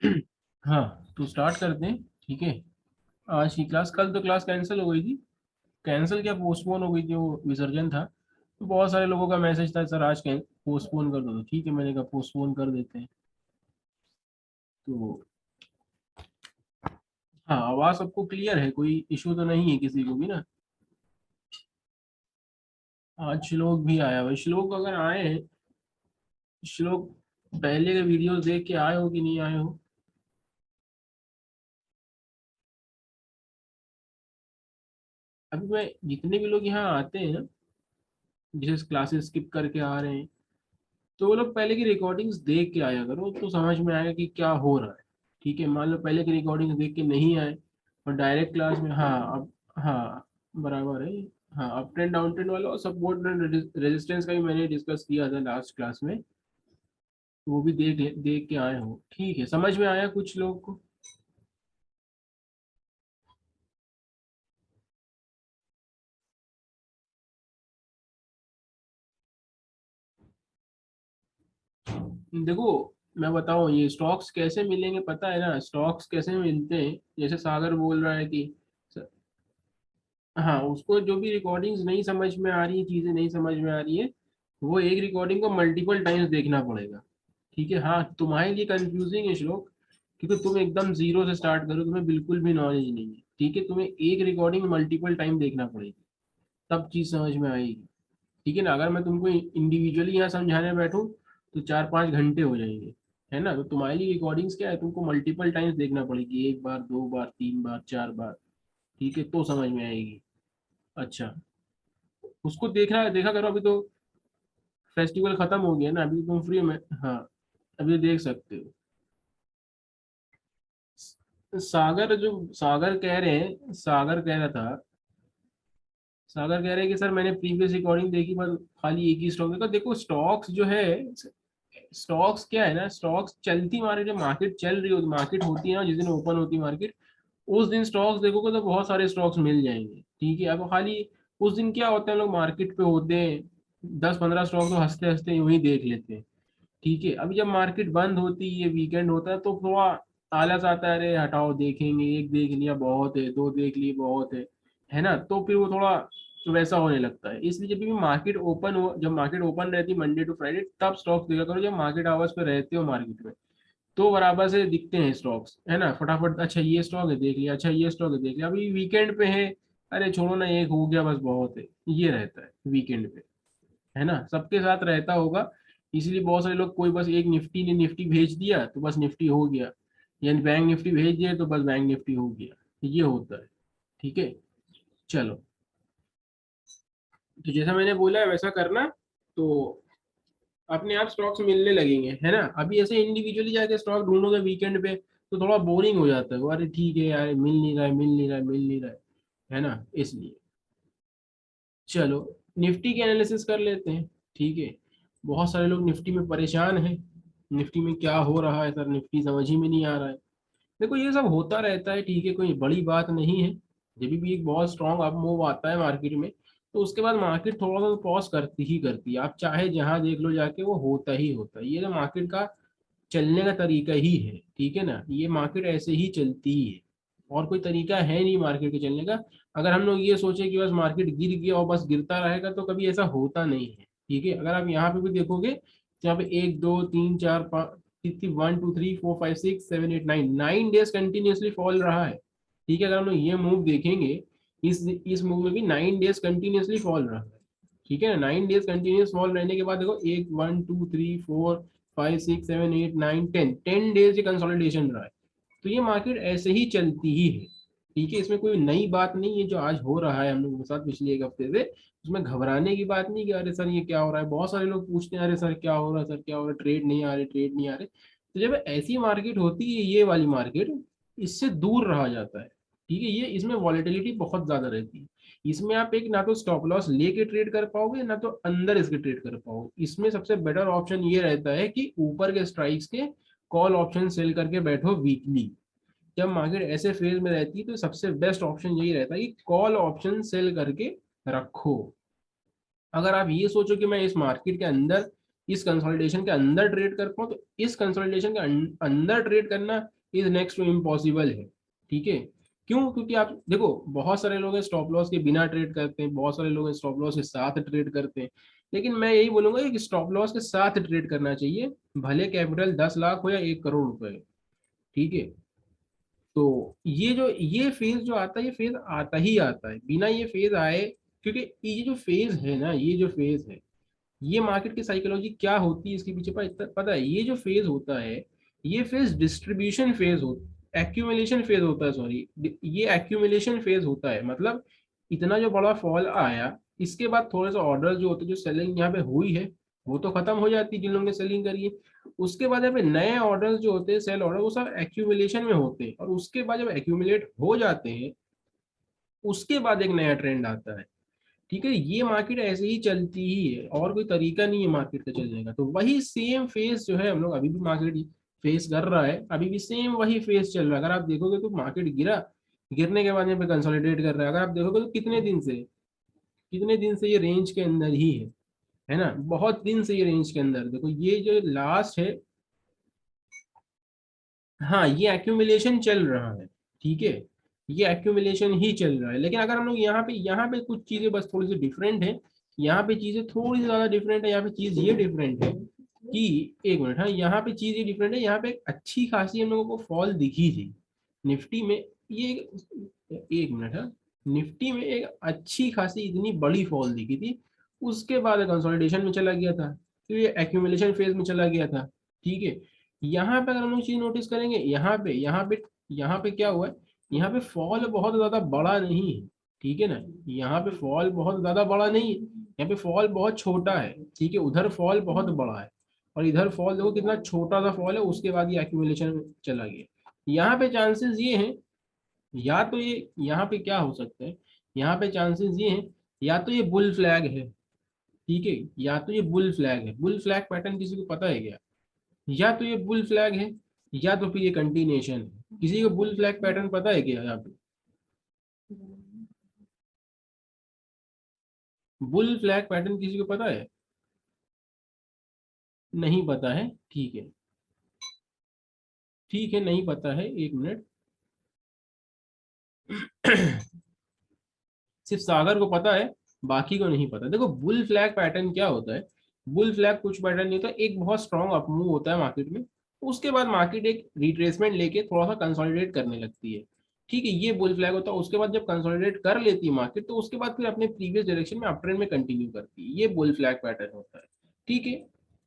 हाँ, तो स्टार्ट करते हैं। ठीक है, आज की क्लास, कल तो क्लास कैंसिल हो गई थी। कैंसिल क्या, पोस्टपोन हो गई थी, वो विसर्जन था। तो बहुत सारे लोगों का मैसेज था, सर आज पोस्टपोन कर दो। तो ठीक है, मैंने कहा पोस्टपोन कर देते हैं। तो हाँ, आवाज सबको क्लियर है, कोई इशू तो नहीं है किसी को भी ना। आज श्लोक भी आया भाई। श्लोक अगर आए हैं, श्लोक पहले के वीडियोस देख के आए हो कि नहीं आए हो? अभी मैं, जितने भी लोग यहाँ आते हैं ना, जैसे क्लासेस स्किप करके आ रहे हैं, तो वो लोग पहले की रिकॉर्डिंग्स देख के आया करो, तो समझ में आएगा कि क्या हो रहा है। ठीक है, मान लो पहले की रिकॉर्डिंग्स देख के नहीं आए और डायरेक्ट क्लास में, हाँ अब, हाँ बराबर है। हाँ, अप ट्रेंड डाउन ट्रेंड वाला और सपोर्ट एंड रेजिस्टेंस का भी मैंने डिस्कस किया था लास्ट क्लास में। वो भी देख के आए हो। ठीक है, समझ में आया कुछ लोग को? देखो, मैं बताऊं ये स्टॉक्स कैसे मिलेंगे, पता है ना? स्टॉक्स कैसे मिलते हैं, जैसे सागर बोल रहा है कि, हाँ, उसको जो भी रिकॉर्डिंग्स नहीं समझ में आ रही है, चीजें नहीं समझ में आ रही है, वो एक रिकॉर्डिंग को मल्टीपल टाइम्स देखना पड़ेगा। ठीक है, हाँ तुम्हारे लिए कंफ्यूजिंग है श्लोक, क्योंकि तुम एकदम जीरो से स्टार्ट करो, तुम्हें बिल्कुल भी नॉलेज नहीं है। ठीक है, तुम्हें एक रिकॉर्डिंग मल्टीपल टाइम देखना पड़ेगी, तब चीज समझ में आएगी। ठीक है ना? अगर मैं तुमको इंडिविजुअली यहाँ समझाने बैठूं तो 4-5 घंटे हो जाएंगे, है ना? तो तुम्हारे लिए रिकॉर्डिंग्स क्या है, तुमको मल्टीपल टाइम्स देखना पड़ेगी, एक बार, दो बार, तीन बार, चार बार। ठीक है, तो समझ में आएगी। अच्छा, उसको देखना देखा करो। अभी तो फेस्टिवल खत्म हो गया ना, अभी तो तुम फ्री में। हाँ, अभी तो देख सकते हो। सागर, जो सागर कह रहे हैं, सागर कह रहा था, सागर कह रहे हैं कि सर मैंने प्रीवियस रिकॉर्डिंग देखी पर खाली एक ही स्टॉक देखा। देखो स्टॉक्स जो है, स्टॉक्स क्या है ना, स्टॉक्स चलती मार्केट, जब मार्केट चल रही हो, मार्केट होती है ना, जिस दिन ओपन होती है मार्केट, उस दिन स्टॉक्स देखोगे तो बहुत सारे स्टॉक्स मिल जाएंगे। ठीक है, अब खाली उस दिन क्या होता है, लोग मार्केट पे होते हैं, 10-15 स्टॉक तो हंसते हंसते यूं ही देख लेते हैं। ठीक है, अभी जब मार्केट बंद होती है, वीकेंड होता है, तो थोड़ा आलस आता है, अरे हटाओ देखेंगे, एक देख लिया बहुत है, दो देख लिए बहुत है ना? तो फिर वो थोड़ा वैसा होने लगता है। इसलिए जब भी मार्केट ओपन हो, जब मार्केट ओपन रहती है मंडे टू फ्राइडे, तब स्टॉक्स देखा करो, जब मार्केट आवर्स पे रहते हो मार्केट में, तो बराबर से दिखते हैं स्टॉक्स, है ना? फटाफट, अच्छा ये स्टॉक है देख लिया, अच्छा ये स्टॉक है देख लिया, अभी वीकेंड पे है, अरे छोड़ो ना, एक हो गया बस बहुत है, ये रहता है वीकेंड पे, है ना? सबके साथ रहता होगा। इसलिए बहुत सारे लोग, कोई बस एक निफ्टी ने निफ्टी भेज दिया तो बस निफ्टी हो गया, यानी बैंक निफ्टी भेज दिया तो बस बैंक निफ्टी हो गया, ये होता है। ठीक है, चलो, तो जैसा मैंने बोला है वैसा करना, तो अपने आप स्टॉक्स मिलने लगेंगे, है ना? अभी ऐसे इंडिविजुअली जाके स्टॉक ढूंढोगे वीकेंड पे तो थोड़ा बोरिंग हो जाता है वो, अरे ठीक है यार, मिल नहीं रहा है, मिल नहीं रहा है, मिल नहीं रहा है ना? इसलिए चलो, निफ्टी के एनालिसिस कर लेते हैं। ठीक है, बहुत सारे लोग निफ्टी में परेशान हैं, निफ्टी में क्या हो रहा है सर, निफ्टी समझ ही में नहीं आ रहा है। देखो ये सब होता रहता है, ठीक है, कोई बड़ी बात नहीं है। जब भी एक बहुत स्ट्रांग अप मूव आता है मार्केट में, तो उसके बाद मार्केट थोड़ा सा पॉज करती ही करती है, आप चाहे जहां देख लो जाके, वो होता ही होता है। ये तो मार्केट का चलने का तरीका ही है। ठीक है ना? ये मार्केट ऐसे ही चलती ही है, और कोई तरीका है नहीं मार्केट के चलने का। अगर हम लोग ये सोचे कि बस मार्केट गिर गया और बस गिरता रहेगा, तो कभी ऐसा होता नहीं है। ठीक है, अगर आप यहाँ पे भी देखोगे, तो यहाँ पे 1 2 3 4 5, 1 2 3 4 5 6 7 8 9, 9 डेज कंटिन्यूसली फॉल रहा है। ठीक है, अगर हम लोग ये मूव देखेंगे, इस मूव में भी 9 डेज कंटिन्यूसली फॉल रहा है। ठीक है ना? 9 डेज कंटिन्यूस फॉल रहने के बाद देखो, 1 1 2 3 4 5 6 7 8 9 10, 10 डेज ये कंसोलिडेशन रहा है। तो ये मार्केट ऐसे ही चलती ही है। ठीक है, इसमें कोई नई बात नहीं है जो आज हो रहा है हम लोगों के साथ पिछले एक हफ्ते से। उसमें घबराने की बात नहीं कि अरे सर ये क्या हो रहा है। बहुत सारे लोग पूछते हैं, अरे सर क्या हो रहा है, सर क्या हो रहा है, ट्रेड नहीं आ रहे, ट्रेड नहीं आ रहे। तो जब ऐसी मार्केट होती है, ये वाली मार्केट, इससे दूर रहा जाता है। ठीक है, ये इसमें वॉलेटिलिटी बहुत ज्यादा रहती है। इसमें आप एक ना तो स्टॉप लॉस लेके ट्रेड कर पाओगे, ना तो अंदर इसके ट्रेड कर पाओगे। इसमें सबसे बेटर ऑप्शन ये रहता है कि ऊपर के स्ट्राइक्स के कॉल ऑप्शन सेल करके बैठो वीकली। जब मार्केट ऐसे फेज में रहती है, तो सबसे बेस्ट ऑप्शन यही रहता है कि कॉल ऑप्शन सेल करके रखो। अगर आप ये सोचो कि मैं इस मार्केट के अंदर इस कंसोलिडेशन के अंदर ट्रेड कर पाऊँ, तो इस कंसोलिडेशन के अंदर ट्रेड करना इज नेक्स्ट टू इम्पॉसिबल है। ठीक है, क्यों? क्योंकि आप देखो बहुत सारे लोग स्टॉप लॉस के बिना ट्रेड करते हैं, बहुत सारे लोग स्टॉप लॉस के साथ ट्रेड करते हैं, लेकिन मैं यही बोलूंगा कि स्टॉप लॉस के साथ ट्रेड करना चाहिए, भले कैपिटल 10 लाख हो या 1 करोड़ रुपए। ठीक है, तो ये फेज जो आता है, ये फेज आता ही आता है, बिना ये फेज आए, क्योंकि ये जो फेज है ना, ये जो फेज है, ये मार्केट की साइकोलॉजी क्या होती है इसके पीछे पता है? ये जो फेज होता है, ये फेज डिस्ट्रीब्यूशन फेज होता, एक्यूमुलेशन फेज होता है, सॉरी, ये एक्यूमुलेशन फेज होता है। मतलब इतना जो बड़ा फॉल आया, इसके बाद थोड़े से ऑर्डर जो होते हैं, जो सेलिंग यहाँ पे हुई है वो तो खत्म हो जाती है जिन लोगों ने सेलिंग करी है, उसके बाद यहाँ पे नए ऑर्डर्स जो होते हैं, सेल ऑर्डर, वो सब एक्यूमुलेशन में होते हैं, और उसके बाद जब एक्यूमुलेट हो जाते हैं, उसके बाद एक नया ट्रेंड आता है। ठीक है, ये मार्केट ऐसे ही चलती ही है, और कोई तरीका नहीं है मार्केट का चलने का। तो वही सेम फेस जो है हम लोग अभी भी मार्केट फेस कर रहा है, अभी भी सेम वही फेस चल रहा है। अगर आप देखोगे तो मार्केट गिरा, गिरने के बाद यहाँ पे कंसोलिडेट कर रहा है। अगर आप देखोगे तो कितने दिन से ये रेंज के अंदर ही है ना, बहुत दिन से ये रेंज के अंदर। देखो ये जो लास्ट है, हाँ ये एक्यूमुलेशन चल रहा है। ठीक है, ये एक्यूमुलेशन ही चल रहा है, लेकिन अगर हम लोग यहाँ पे कुछ चीजें बस थोड़ी सी डिफरेंट है, यहाँ पे चीजें थोड़ी सी ज्यादा डिफरेंट है। यहाँ पे चीज ये डिफरेंट है कि, एक मिनट, हाँ यहाँ पे चीज ये डिफरेंट है, यहाँ पे एक अच्छी खासी हम लोगों को फॉल दिखी थी निफ्टी में। ये एक मिनट, हाँ, निफ्टी में एक अच्छी खासी इतनी बड़ी फॉल दिखी थी, उसके बाद कंसोलिडेशन में चला गया था, फिर ये एक्यूमुलेशन फेज में चला गया था। ठीक है, यहाँ पे अगर हम लोग चीज नोटिस करेंगे, यहाँ पे क्या हुआ है, यहाँ पे फॉल बहुत ज्यादा बड़ा नहीं है। ठीक है ना, यहाँ पे फॉल बहुत ज्यादा बड़ा नहीं है, यहाँ पे फॉल बहुत छोटा है। ठीक है, उधर फॉल बहुत बड़ा है, और इधर फॉल देखो कितना छोटा सा फॉल है, उसके बाद ये एक्यूमुलेशन में चला गया। यहाँ पे चांसेस ये हैं, या तो ये यहाँ पे क्या हो सकता है, यहाँ पे चांसेस ये हैं, या तो ये बुल फ्लैग है। ठीक है, या तो ये बुल फ्लैग है। बुल फ्लैग पैटर्न किसी को पता है क्या? या तो ये बुल फ्लैग है, या तो फिर ये कंटिन्यूएशन है। किसी को बुल फ्लैग पैटर्न पता है क्या? यहाँ पे बुल फ्लैग पैटर्न किसी को पता है? नहीं पता है? ठीक है, ठीक है, नहीं पता है, एक मिनट। सिर्फ सागर को पता है, बाकी को नहीं पता। देखो बुल फ्लैग पैटर्न क्या होता है, बुल फ्लैग कुछ पैटर्न नहीं होता, एक बहुत स्ट्रॉन्ग अपमूव होता है मार्केट में, उसके बाद मार्केट एक रिट्रेसमेंट लेके थोड़ा सा कंसोलिडेट करने लगती है। ठीक है, ये बुल फ्लैग होता है। उसके बाद जब कंसोलिडेट कर लेती है मार्केट, तो उसके बाद फिर अपने प्रीवियस डायरेक्शन में अप ट्रेंड में कंटिन्यू करती है, ये बुल फ्लैग पैटर्न होता है। ठीक है,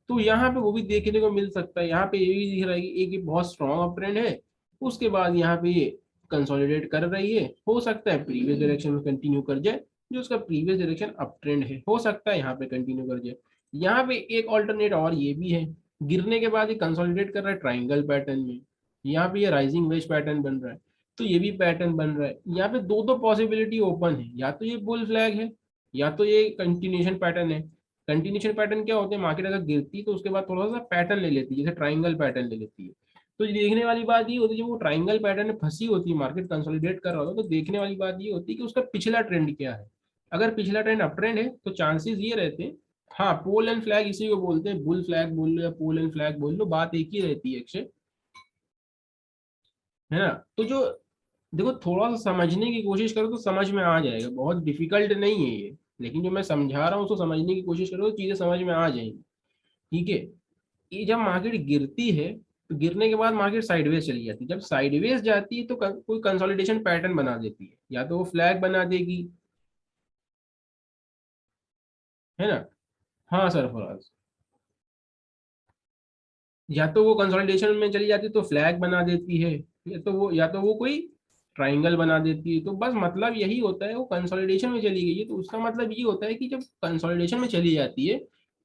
तो यहाँ पे वो भी देखने को मिल सकता है। यहाँ पे ये भी दिख रहा है कि एक ये बहुत स्ट्रॉन्ग अप ट्रेंड है, उसके बाद यहाँ पे ये कंसोलिडेट कर रही है, हो सकता है प्रीवियस डायरेक्शन में कंटिन्यू कर जाए, जो उसका प्रीवियस डायरेक्शन अप ट्रेंड है, हो सकता है यहाँ पे कंटिन्यू कर जाए। यहाँ पे एक ऑल्टरनेट और ये भी है, गिरने के बाद ये कंसोलिडेट कर रहा है ट्राइंगल पैटर्न में, यहाँ पे ये राइजिंग वेज पैटर्न बन रहा है, तो ये भी पैटर्न बन रहा है। यहाँ पे दो दो पॉसिबिलिटी ओपन है, या तो ये बुल फ्लैग है, या तो ये कंटिन्यूशन पैटर्न है। कंटिन्यूशन पैटर्न क्या होते हैं, मार्केट अगर गिरती है तो उसके बाद थोड़ा सा पैटर्न ले लेती है, जैसे ट्राइंगल पैटर्न ले लेती है। तो ये देखने वाली बात ये होती है, जब वो ट्राइंगल पैटर्न में फंसी होती है, मार्केट कंसोलिडेट कर रहा होता है, तो देखने वाली बात ये होती है कि उसका पिछला ट्रेंड क्या है। अगर पिछला ट्रेंड अप ट्रेंड है तो चांसेस ये रहते हैं, हाँ पोल एंड फ्लैग इसी को बोलते हैं, बुल फ्लैग बोल लो या पोल एंड फ्लैग बोल लो, बात एक ही रहती है अक्षय, है ना। तो जो देखो थोड़ा सा समझने की कोशिश करो तो समझ में आ जाएगा, बहुत डिफिकल्ट नहीं है ये, लेकिन जो मैं समझा रहा हूँ उसको समझने की कोशिश करो तो चीजें समझ में आ जाएंगी। ठीक है, ये जब मार्केट गिरती है, तो गिरने के बाद मार्केट साइडवेज चली जाती है, जब साइडवेज जाती है तो कोई कंसोलिडेशन पैटर्न बना देती है, या तो वो फ्लैग बना देगी, है ना। हाँ सरफराज, या तो वो कंसोलिडेशन में चली जाती है तो फ्लैग बना देती है, या तो वो कोई ट्राइंगल बना देती है। तो बस मतलब यही होता है, वो कंसोलिडेशन में चली गई है, तो उसका मतलब ये होता है कि जब कंसोलिडेशन में चली जाती है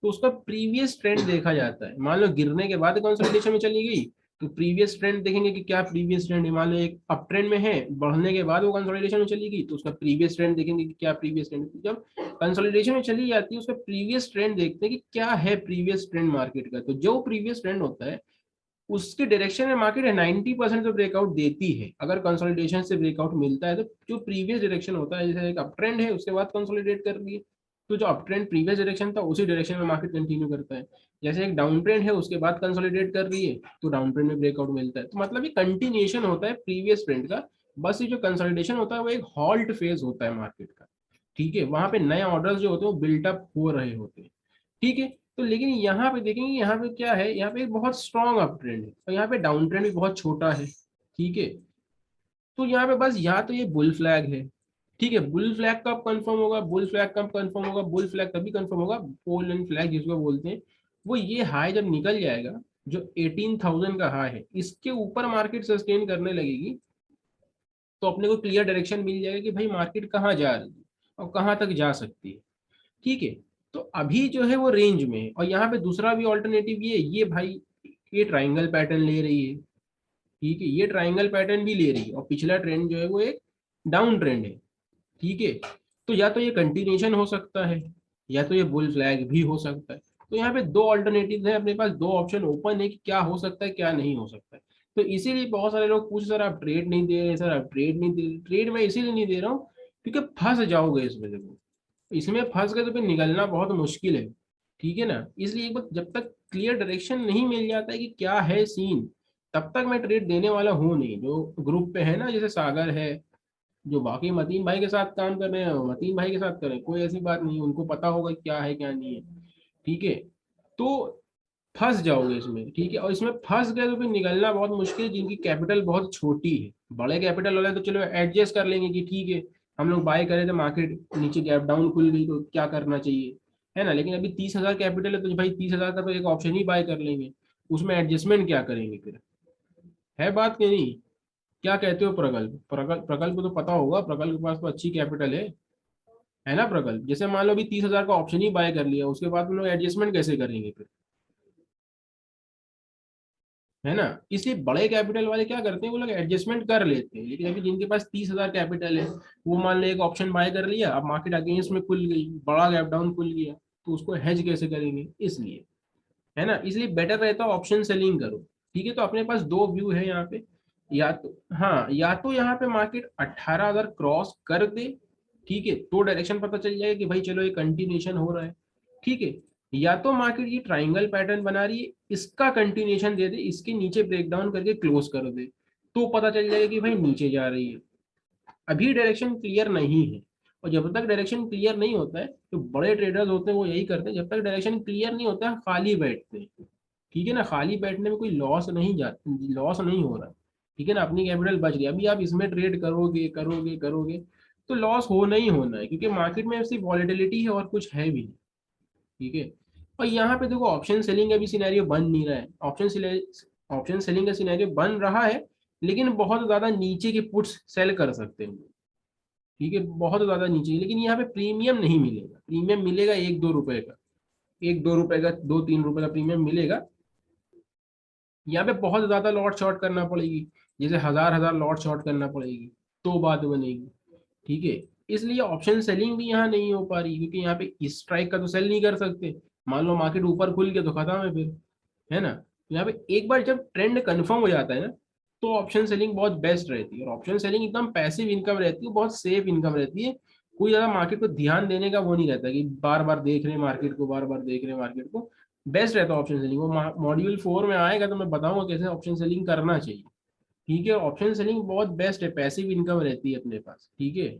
तो उसका प्रीवियस ट्रेंड देखा जाता है। मान लो गिरने के बाद कंसोलिडेशन में चली गई, तो प्रीवियस ट्रेंड देखेंगे कि क्या प्रीवियस ट्रेंड है। मान लो एक अप ट्रेंड में है, बढ़ने के बाद वो कंसोलिडेशन में चली गई, तो उसका प्रीवियस ट्रेंड देखेंगे कि क्या प्रीवियस ट्रेंड। जब कंसोलिडेशन में चली जाती है, उसका प्रीवियस ट्रेंड देखते हैं कि क्या है प्रीवियस ट्रेंड मार्केट का। तो जो प्रीवियस ट्रेंड होता है उसके डायरेक्शन में मार्केट 90% तो ब्रेकआउट देती है। अगर कंसोलिडेशन से ब्रेकआउट मिलता है तो जो प्रीवियस डायरेक्शन होता है, जैसे एक अप ट्रेंड है उसके बाद कंसोलिडेट कर रही है, तो जो अप ट्रेंड प्रीवियस डायरेक्शन था उसी डायरेक्शन में मार्केट कंटिन्यू करता है। जैसे एक डाउन ट्रेंड है उसके बाद कंसोलिडेट कर रही है तो डाउन ट्रेंड में ब्रेकआउट मिलता है। तो मतलब ये कंटिन्यूएशन होता है प्रीवियस ट्रेंड का। बस ये जो कंसोलिडेशन होता है वो एक हॉल्ट फेज होता है मार्केट का। ठीक है, वहां पे नए ऑर्डर्स जो होते हैं वो बिल्टअप हो रहे होते हैं। ठीक है। तो लेकिन यहाँ पे देखेंगे, यहाँ पे क्या है, यहाँ पे एक बहुत स्ट्रॉन्ग अप ट्रेंड है और यहाँ पे डाउन ट्रेंड भी बहुत छोटा है। ठीक है। तो यहाँ पे बस या तो ये बुल फ्लैग है। ठीक है, बुल फ्लैग कब कंफर्म होगा, बुल फ्लैग कब कंफर्म होगा, बुल फ्लैग तभी कंफर्म होगा, पोल एंड फ्लैग जिसको बोलते हैं, वो ये हाई जब निकल जाएगा, जो 18,000 का हाई है, इसके ऊपर मार्केट सस्टेन करने लगेगी, तो अपने को क्लियर डायरेक्शन मिल जाएगा कि भाई मार्केट कहाँ जा रही है और कहाँ तक जा सकती है। ठीक है। तो अभी जो है वो रेंज में है, और यहाँ पे दूसरा भी ऑल्टरनेटिव ये भाई, ये ट्राइंगल पैटर्न ले रही है। ठीक है, ये ट्राइंगल पैटर्न भी ले रही है और पिछला ट्रेंड जो है वो एक डाउन ट्रेंड है। ठीक है। तो या तो ये कंटिन्यूशन हो सकता है, या तो ये बुल फ्लैग भी हो सकता है। तो यहाँ पे दो ऑल्टरनेटिव है अपने पास, दो ऑप्शन ओपन है कि क्या हो सकता है क्या नहीं हो सकता है। तो इसीलिए बहुत सारे लोग पूछ, सर आप ट्रेड नहीं दे रहे, सर आप ट्रेड नहीं दे रहे। ट्रेड मैं इसीलिए नहीं दे रहा हूँ क्योंकि फंस जाओगे इसमें। देखो, इसमें फंस गए तो फिर निकलना बहुत मुश्किल है। ठीक है ना, इसलिए एक बार जब तक क्लियर डायरेक्शन नहीं मिल जाता है कि क्या है सीन, तब तक मैं ट्रेड देने वाला हूँ नहीं। जो ग्रुप पे है ना, जैसे सागर है, जो बाकी मतीन भाई के साथ काम कर रहे हैं मतीन भाई के साथ करें, कोई ऐसी बात नहीं है, उनको पता होगा क्या है क्या नहीं है। ठीक है। तो फंस जाओगे इसमें। ठीक है, और इसमें फंस गए तो फिर निकलना बहुत मुश्किल है, जिनकी कैपिटल बहुत छोटी है। बड़े कैपिटल वाले तो चलो एडजस्ट कर लेंगे कि ठीक है, हम लोग बाय करे थे, मार्केट नीचे गैप डाउन खुल गई तो क्या करना चाहिए, है ना। लेकिन अभी 30,000 कैपिटल है तो भाई 30,000 का तो एक ऑप्शन ही बाय कर लेंगे, उसमें एडजस्टमेंट क्या करेंगे फिर, है बात कि नहीं। क्या कहते हो प्रगल्भ, प्रगल्भ को तो पता होगा, प्रगल्भ के पास तो अच्छी कैपिटल है ना प्रगल्भ। जैसे मान लो अभी 30,000 का ऑप्शन ही बाय कर लिया, उसके बाद हम लोग एडजस्टमेंट कैसे करेंगे फिर, है ना। इसलिए बड़े कैपिटल वाले क्या करते हैं, वो लोग एडजस्टमेंट कर लेते हैं। लेकिन अभी जिनके पास 30,000 कैपिटल है, वो मान लो एक ऑप्शन बाय कर लिया, अब मार्केट अगेंस्ट में खुल गई, बड़ा गैप डाउन खुल गया, तो उसको हेज कैसे करेंगे, इसलिए, है ना। इसलिए बेटर रहता है ऑप्शन सेलिंग करो। ठीक है। तो अपने पास दो व्यू है यहाँ पे, या तो हाँ, या तो यहाँ पे मार्केट 18,000 क्रॉस कर दे, ठीक है, तो डायरेक्शन पता चल जाएगा कि भाई चलो ये कंटिन्यूशन हो रहा है। ठीक है। या तो मार्केट ये ट्राइंगल पैटर्न बना रही है, इसका कंटिन्यूशन दे दे, इसके नीचे ब्रेक डाउन करके क्लोज कर दे, तो पता चल जाएगा कि भाई नीचे जा रही है। अभी डायरेक्शन क्लियर नहीं है, और जब तक डायरेक्शन क्लियर नहीं होता है, तो बड़े ट्रेडर्स होते हैं वो यही करते हैं, जब तक डायरेक्शन क्लियर नहीं होता है खाली बैठते हैं। ठीक है ना, खाली बैठने में कोई लॉस नहीं जाता, लॉस नहीं हो रहा। ठीक है ना, अपनी कैपिटल बच गई, अभी आप इसमें ट्रेड करोगे करोगे करोगे तो लॉस होना ही होना है, क्योंकि मार्केट में सिर्फ वॉलेटिलिटी है और कुछ है भी नहीं। ठीक है। और यहाँ पे देखो ऑप्शन सेलिंग का भी सिनेरियो बन नहीं रहा है, ऑप्शन सेलिंग का सिनेरियो बन रहा है, लेकिन बहुत ज्यादा नीचे के पुट्स सेल कर सकते हैं। ठीक है, बहुत ज्यादा नीचे, लेकिन यहाँ पे प्रीमियम नहीं मिलेगा, प्रीमियम मिलेगा 1-2 रुपए का, 1-2 रुपए का, 2-3 रुपए का प्रीमियम मिलेगा। यहाँ पे बहुत ज्यादा लॉट शॉर्ट करना पड़ेगी, जैसे हजार हजार लॉट शॉर्ट करना पड़ेगी, तो बात बनेगी। ठीक है। इसलिए ऑप्शन सेलिंग भी यहाँ नहीं हो पा रही, क्योंकि यहाँ पे इस स्ट्राइक का तो सेल नहीं कर सकते। मान लो मार्केट ऊपर खुल गया तो खत्म है फिर, है ना। तो यहाँ पे एक बार जब ट्रेंड कंफर्म हो जाता है ना, तो ऑप्शन सेलिंग बहुत बेस्ट रहती है, और ऑप्शन सेलिंग एकदम पैसिव इनकम रहती है, बहुत सेफ इनकम रहती है। कोई ज्यादा मार्केट को ध्यान देने का वो नहीं रहता कि बार बार देख रहे हैं मार्केट को, बार बार देख रहे हैं मार्केट को। बेस्ट रहता है ऑप्शन सेलिंग। वो मॉड्यूल 4 में आएगा तो मैं बताऊंगा कैसे ऑप्शन सेलिंग करना चाहिए। ठीक है, ऑप्शन सेलिंग बहुत बेस्ट है, पैसिव इनकम रहती है अपने पास। ठीक है,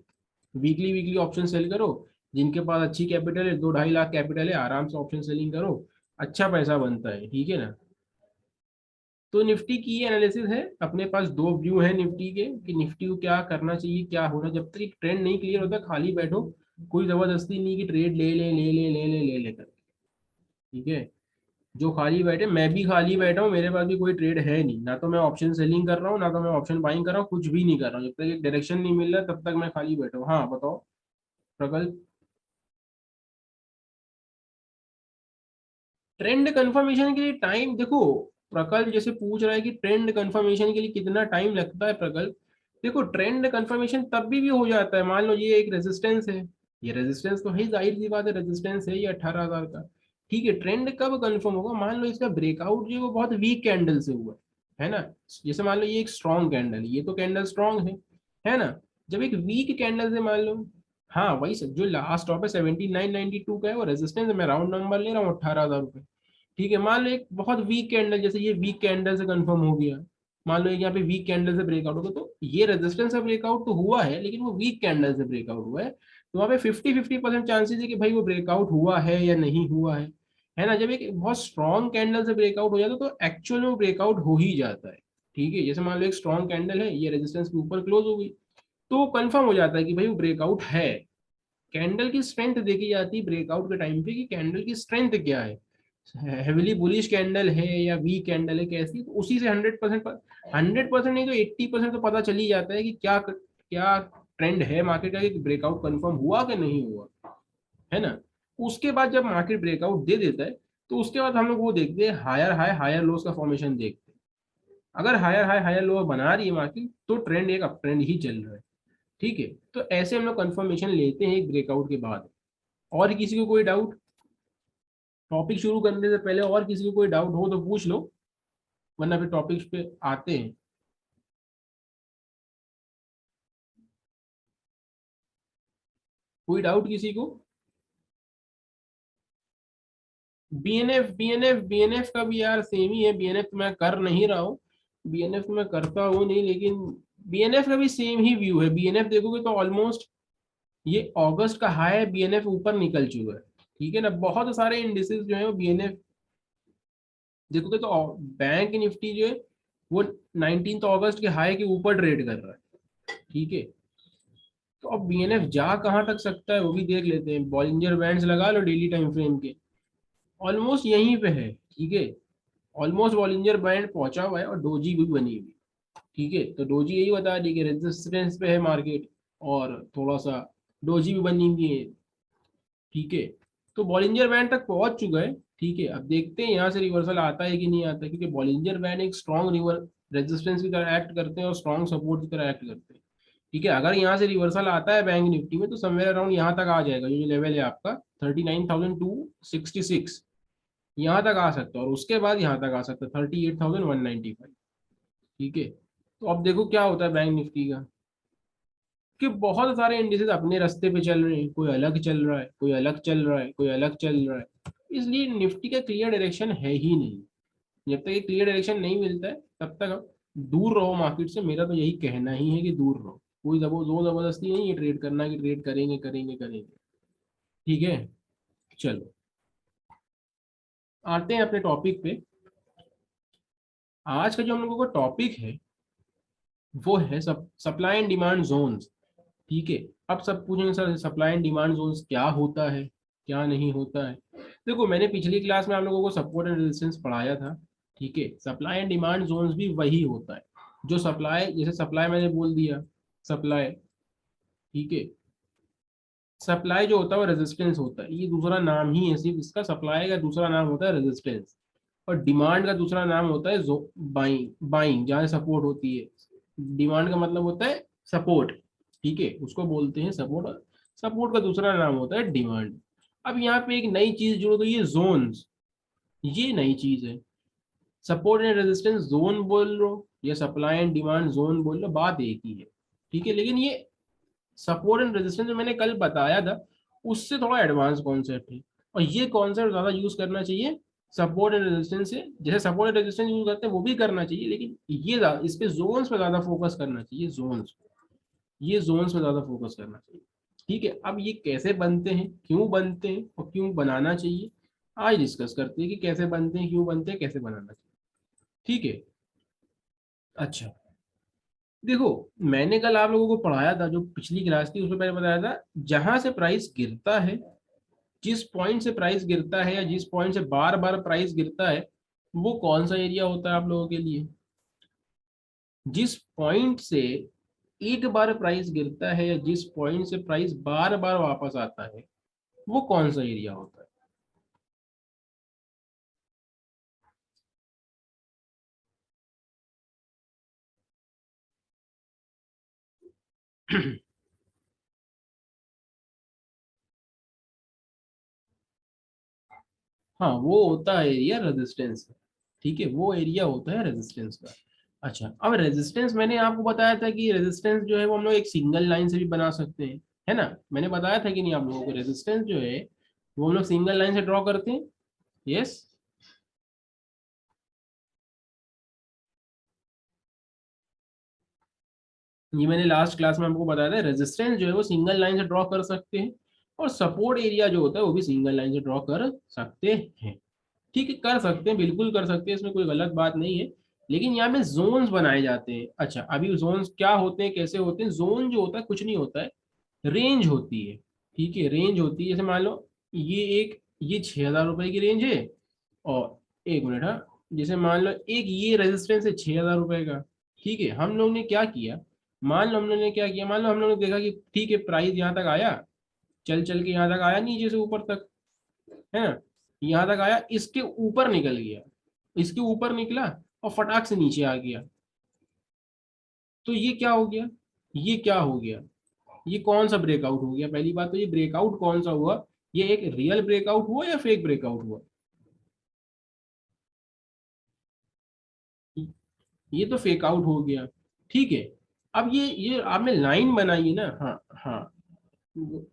वीकली वीकली ऑप्शन सेल करो, जिनके पास अच्छी कैपिटल है, 2-2.5 लाख कैपिटल है, आराम से ऑप्शन सेलिंग करो, अच्छा पैसा बनता है। ठीक है ना। तो निफ्टी की एनालिसिस है, अपने पास दो व्यू है निफ्टी के कि निफ्टी को क्या करना चाहिए क्या होना, जब तक ट्रेंड नहीं क्लियर होता खाली बैठो, कोई जबरदस्ती नहीं कि ट्रेड ले ले ले ले ले ले ले ले कर। ठीक है, जो खाली बैठे, मैं भी खाली बैठा हूँ, मेरे पास भी कोई ट्रेड है नहीं, ना तो मैं ऑप्शन सेलिंग कर रहा हूँ ना तो मैं ऑप्शन बाइंग कर रहा हूँ, कुछ भी नहीं कर रहा हूँ। जब तक एक डायरेक्शन नहीं मिल रहा तब तक मैं खाली बैठा हूँ। हाँ बताओ प्रकल्प। ट्रेंड कंफर्मेशन के लिए टाइम देखो, प्रकल्प जैसे पूछ रहा है कि ट्रेंड कंफर्मेशन के लिए कितना टाइम लगता है प्रकल्प। देखो ट्रेंड कंफर्मेशन तब भी हो जाता है, मान लो ये एक रेजिस्टेंस है, ये रेजिस्टेंस तो है, जाहिर सी बात है रेजिस्टेंस है ये 18,000 का। ठीक है, ट्रेंड कब कंफर्म होगा, मान लो इसका ब्रेकआउट जो है वो बहुत वीक कैंडल से हुआ है ना। जैसे मान लो ये एक स्ट्रॉन्ग कैंडल, ये तो कैंडल स्ट्रॉन्ग है ना। जब एक वीक कैंडल से मान लो हाँ वही सर, जो लास्ट स्टॉप है 7992 का है, वो रेजिस्टेंस है, मैं राउंड नंबर ले रहा हूँ 18,000 रुपये। ठीक है, मान लो एक बहुत वीक कैंडल, जैसे ये वीक कैंडल से कंफर्म हो गया, मान लो एक यहाँ पे वीक कैंडल से ब्रेकआउट होगा, तो ये रेजिस्टेंस से ब्रेकआउट तो हुआ है, लेकिन वो वीक कैंडल से ब्रेकआउट हुआ है, तो वहाँ पे 50-50% चांसेस है कि भाई वो ब्रेकआउट हुआ है या नहीं हुआ है ना। जब एक बहुत स्ट्रॉन्ग कैंडल से ब्रेकआउट हो जाता है तो एक्चुअल में ब्रेकआउट हो ही जाता है। ठीक है, जैसे मान लो एक स्ट्रॉन्ग कैंडल है, ये रेजिस्टेंस के ऊपर क्लोज हो गई, तो कंफर्म हो जाता है कि भाई वो ब्रेकआउट है। कैंडल की स्ट्रेंथ देखी जाती है ब्रेकआउट के टाइम पे कि कैंडल की स्ट्रेंथ क्या है, हेविली बुलिश कैंडल है या वीक कैंडल है कैसी, तो उसी से 100%, 100% नहीं तो 80% तो पता चल ही जाता है कि क्या क्या ट्रेंड है मार्केट का, कि ब्रेकआउट कंफर्म हुआ कि नहीं हुआ, है ना। उसके बाद जब मार्केट ब्रेकआउट दे देता है, तो उसके बाद हम लोग वो देखते हैं हायर हाई हायर लोस का फॉर्मेशन देखते हैं। अगर हायर हाई हायर लो बना रही है मार्केट, तो ट्रेंड एक अप ट्रेंड ही चल रहा है। ठीक है, तो ऐसे हम लोग कंफर्मेशन लेते हैं एक ब्रेकआउट के बाद। और किसी को कोई डाउट, टॉपिक शुरू करने से पहले और किसी को कोई डाउट हो तो पूछ लो, वरना फिर टॉपिक्स पे आते हैं। कोई डाउट किसी को? बीएनएफ का भी यार सेम ही है, बीएनएफ तो मैं कर नहीं रहा हूँ, बीएनएफ तो मैं करता हूँ नहीं, लेकिन बीएनएफ का भी सेम ही व्यू है। बीएनएफ देखोगे तो ऑलमोस्ट ये अगस्त का हाई है, बीएनएफ ऊपर निकल चुका है। ठीक है ना, बहुत सारे इंडिसेस जो है वो बीएनएफ देखोगे तो, बैंक निफ्टी जो है वो 19 अगस्त के हाई के ऊपर ट्रेड कर रहा है। ठीक है, तो अब बीएनएफ जा कहाँ तक सकता है वो भी देख लेते हैं। बॉलिंजर बैंड्स लगा लो डेली टाइम फ्रेम के, ऑलमोस्ट यहीं पे है। ठीक है, ऑलमोस्ट बॉलिंजर बैंड पहुंचा हुआ है और डोजी भी बनी हुई। ठीक है, तो डोजी यही बता दी कि रेजिस्टेंस पे है मार्केट, और थोड़ा सा डोजी भी बनी हुई है। ठीक है, तो बॉलिंजर बैंड तक पहुंच चुका है। ठीक है, अब देखते हैं यहाँ से रिवर्सल आता है कि नहीं आता है, क्योंकि बॉलिंजर बैंड एक स्ट्रॉन्ग रिवर रेजिस्टेंस की तरह एक्ट करते हैं और स्ट्रॉन्ग सपोर्ट की तरह एक्ट करते हैं। ठीक है, अगर यहाँ से रिवर्सल आता है बैंक निफ्टी में, तो समवेयर अराउंड यहाँ तक आ जाएगा, ये जो लेवल है आपका 39,266, यहाँ तक आ सकता है, और उसके बाद यहाँ तक आ सकता है 38,195। ठीक है, तो अब देखो क्या होता है बैंक निफ्टी का, कि बहुत सारे इंडिसेस अपने रास्ते पे चल रहे हैं, कोई अलग चल रहा है, कोई अलग चल रहा है, कोई अलग चल रहा है। इसलिए निफ्टी का क्लियर डायरेक्शन है ही नहीं। जब तक ये क्लियर डायरेक्शन नहीं मिलता है, तब तक आप दूर रहो मार्केट से, मेरा तो यही कहना ही है कि दूर रहो। कोई जोर जबरदस्ती नहीं है ट्रेड करना कि ट्रेड करेंगे करेंगे करेंगे। ठीक है, चलो आते हैं अपने टॉपिक पे। आज का जो हम लोगों का टॉपिक है वो है सप्लाई एंड डिमांड जोन्स। ठीक है, अब सब पूछेंगे sir supply and demand zones क्या होता है, क्या नहीं होता है। देखो मैंने पिछली क्लास में आप लोगों को सपोर्ट एंड रेजिस्टेंस पढ़ाया था। ठीक है, सप्लाई एंड डिमांड जोन्स भी वही होता है। जो सप्लाई, जैसे सप्लाई मैंने बोल दिया, सप्लाई। ठीक है, सप्लाई जो होता है वो रेजिस्टेंस होता है, ये दूसरा नाम ही है सिर्फ इसका, सप्लाई का दूसरा नाम होता है रेजिस्टेंस। और डिमांड का दूसरा नाम होता है बाइंग, बाइंग जहाँ सपोर्ट होती है। डिमांड का मतलब होता है सपोर्ट। ठीक है, उसको बोलते हैं सपोर्ट, सपोर्ट का दूसरा नाम होता है डिमांड। अब यहाँ पे एक नई चीज जोड़ दो, ये जोन्स, ये नई चीज है। सपोर्ट एंड रेजिस्टेंस जोन बोल लो या सप्लाई एंड डिमांड जोन बोल लो, बात एक ही है। ठीक है, लेकिन ये सपोर्ट एंड रेजिस्टेंस जो मैंने कल बताया था, उससे थोड़ा एडवांस कॉन्सेप्ट है, और ये कॉन्सेप्ट ज्यादा यूज करना चाहिए सपोर्ट एंड रेजिस्टेंस से। जैसे सपोर्ट एंड रेजिस्टेंस यूज करते हैं वो भी करना चाहिए, लेकिन ये इस पे जोन्स पे ज्यादा फोकस करना चाहिए, जोन्स, ये जोन्स पे ज्यादा फोकस करना चाहिए। ठीक है, अब ये कैसे बनते हैं, क्यों बनते हैं और क्यों बनाना चाहिए, आज डिस्कस करते हैं कि कैसे बनते हैं, क्यों बनते हैं, कैसे बनाना चाहिए। ठीक है, अच्छा देखो, मैंने कल आप लोगों को पढ़ाया था, जो पिछली क्लास थी उसमें मैंने बताया था, जहां से प्राइस गिरता है, जिस पॉइंट से प्राइस गिरता है या जिस पॉइंट से बार बार प्राइस गिरता है, वो कौन सा एरिया होता है आप लोगों के लिए। जिस पॉइंट से एक बार प्राइस गिरता है या जिस पॉइंट से प्राइस बार बार वापस आता है, वो कौन सा एरिया होता है। हाँ, वो होता है एरिया रेजिस्टेंस का। ठीक है, वो एरिया होता है रेजिस्टेंस का। अच्छा, अब रेजिस्टेंस मैंने आपको बताया था कि रेजिस्टेंस जो है वो हम लोग एक सिंगल लाइन से भी बना सकते हैं, है ना। मैंने बताया था कि नहीं आप लोगों को, रेजिस्टेंस जो है वो हम लोग सिंगल लाइन से ड्रॉ करते हैं। यस, ये मैंने लास्ट क्लास में आपको बताया था, रेजिस्टेंस जो है वो सिंगल लाइन से ड्रॉ कर सकते हैं, और सपोर्ट एरिया जो होता है वो भी सिंगल लाइन से ड्रॉ कर सकते हैं। ठीक है, कर सकते हैं, बिल्कुल कर सकते हैं, इसमें कोई गलत बात नहीं है। लेकिन यहाँ पे जोन्स बनाए जाते हैं। अच्छा, अभी जोन्स क्या होते हैं, कैसे होते हैं? जोन जो होता है कुछ नहीं होता है, रेंज होती है। ठीक है, रेंज होती है। जैसे मान लो ये 6,000 रुपए की रेंज है, और एक मिनट, हाँ, जैसे मान लो एक ये रेजिस्टेंस है 6,000 रुपए का। ठीक है, हम लोग ने क्या किया, मान लो हम लोग ने क्या किया, मान लो हम लोग ने देखा कि ठीक है प्राइस यहाँ तक आया, चल चल के यहाँ तक आया, नीचे से ऊपर तक, है ना, यहाँ तक आया, इसके ऊपर निकल गया, इसके ऊपर निकला और फटाक से नीचे आ गया। तो ये क्या हो गया, ये क्या हो गया, ये कौन सा ब्रेकआउट हो गया? पहली बात तो ये ब्रेकआउट कौन सा हुआ, ये एक रियल ब्रेकआउट हुआ या फेक ब्रेकआउट हुआ? ये तो फेक आउट हो गया। ठीक है, अब ये आपने लाइन बनाई है ना, हाँ, हाँ,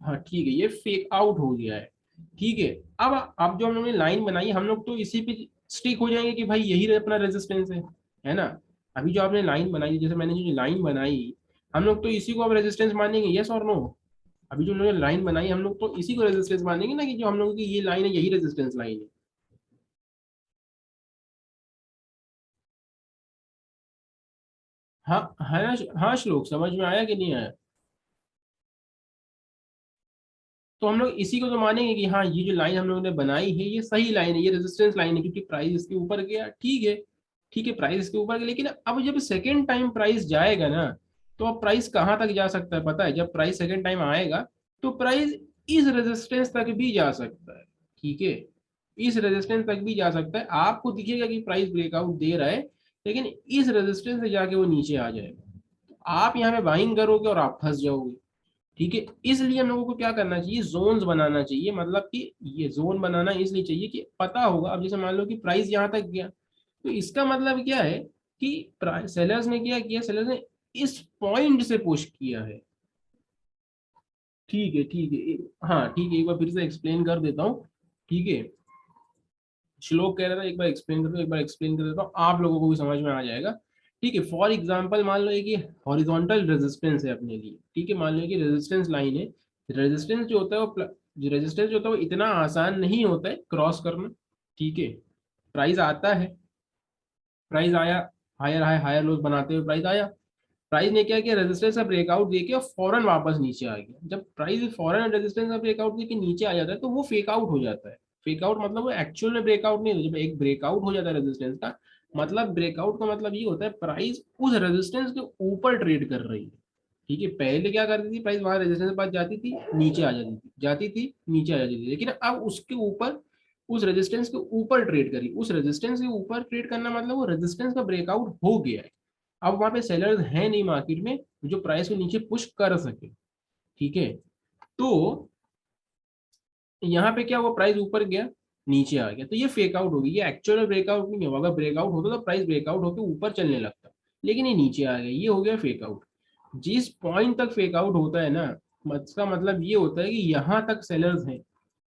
हाँ, ठीक है, ये फेक आउट हो गया है। ठीक है, अब जो हम लोगों ने लाइन बनाई, हम लोग तो इसी पे स्टिक हो जाएंगे कि भाई यही अपना रेजिस्टेंस है ना। अभी जो आपने लाइन बनाई, जैसे मैंने जो लाइन बनाई, हम लोग तो इसी को अब रेजिस्टेंस मानेंगे, यस और नो? अभी जो उन्होंने लाइन बनाई, हम लोग तो इसी को रेजिस्टेंस मानेंगे ना, कि जो हम लोगों की ये लाइन है यही रेजिस्टेंस लाइन है। हाँ, है ना, हाँ श्लोक, समझ में आया कि नहीं आया? तो हम लोग इसी को तो मानेंगे कि हाँ ये जो लाइन हम लोगों ने बनाई है ये सही लाइन है, ये रेजिस्टेंस लाइन है, क्योंकि प्राइस इसके ऊपर गया। ठीक है, ठीक है, प्राइस इसके ऊपर गया, लेकिन अब जब सेकेंड टाइम प्राइस जाएगा ना, तो अब प्राइस कहाँ तक जा सकता है पता है? जब प्राइस सेकेंड टाइम आएगा तो प्राइस इस रेजिस्टेंस तक भी जा सकता है। ठीक है, इस रेजिस्टेंस तक भी जा सकता है, आपको दिखेगा कि प्राइस ब्रेकआउट दे रहा है, लेकिन इस रेजिस्टेंस से जाके वो नीचे आ जाएगा। आप यहाँ पे बाइंग करोगे और आप फंस जाओगे। ठीक है, इसलिए हम लोगों को क्या करना चाहिए, जोन्स बनाना चाहिए। मतलब कि ये जोन बनाना इसलिए चाहिए कि पता होगा, अब जैसे मान लो कि प्राइस यहाँ तक गया, तो इसका मतलब क्या है कि सेलर्स ने क्या किया, सेलर्स ने इस पॉइंट से पुश किया है। ठीक है, ठीक है, हाँ ठीक है, एक बार फिर से एक्सप्लेन कर देता हूँ। ठीक है, श्लोक कह रहा था एक बार एक्सप्लेन कर दो, एक बार एक्सप्लेन कर देता हूँ, आप लोगों को भी समझ में आ जाएगा। ठीक है, फॉर एग्जांपल मान लो एक ये हॉरिजॉन्टल रेजिस्टेंस है अपने लिए। ठीक है, मान लो कि रेजिस्टेंस लाइन है। रेजिस्टेंस जो होता है जो रेजिस्टेंस जो होता है वो इतना आसान नहीं होता है क्रॉस करना। ठीक है, प्राइस आता है, प्राइस आया, हायर हाई हायर लोज बनाते हुए प्राइस आया, प्राइस ने क्या किया, रेजिस्टेंस का ब्रेकआउट देके और फौरन वापस नीचे आ गया। जब प्राइस फौरन रेजिस्टेंस का ब्रेकआउट देके नीचे आ जाता है तो वो फेक आउट हो जाता है। फेक आउट मतलब वो एक्चुअल में ब्रेकआउट नहीं होता। जब एक ब्रेकआउट हो जाता है रेजिस्टेंस का, मतलब ब्रेकआउट का मतलब ये होता है प्राइस उस रेजिस्टेंस के ऊपर ट्रेड कर रही है। ठीक है, पहले क्या करती थी, प्राइस वहां रेजिस्टेंस के पास जाती थी, नीचे आ जाती थी, जाती थी, नीचे आ जाती थी, लेकिन अब उसके ऊपर, उस रेजिस्टेंस के ऊपर ट्रेड करी। उस रेजिस्टेंस के ऊपर ट्रेड करना मतलब वो रेजिस्टेंस का ब्रेकआउट हो गया है। अब वहां पे सेलर्स हैं नहीं मार्केट में जो प्राइस को नीचे पुश कर सके। ठीक है, तो यहाँ पे क्या हुआ, प्राइस ऊपर गया, नीचे आ गया, तो ये फेक आउट होगी, ये एक्चुअल ब्रेकआउट नहीं होगा। अगर ब्रेकआउट होता तो प्राइस ब्रेकआउट होकर ऊपर चलने लगता, लेकिन ये नीचे आ गया, ये हो गया फेक आउट। जिस पॉइंट तक फेक आउट होता है ना, इसका मतलब ये होता है कि यहाँ तक सेलर्स हैं।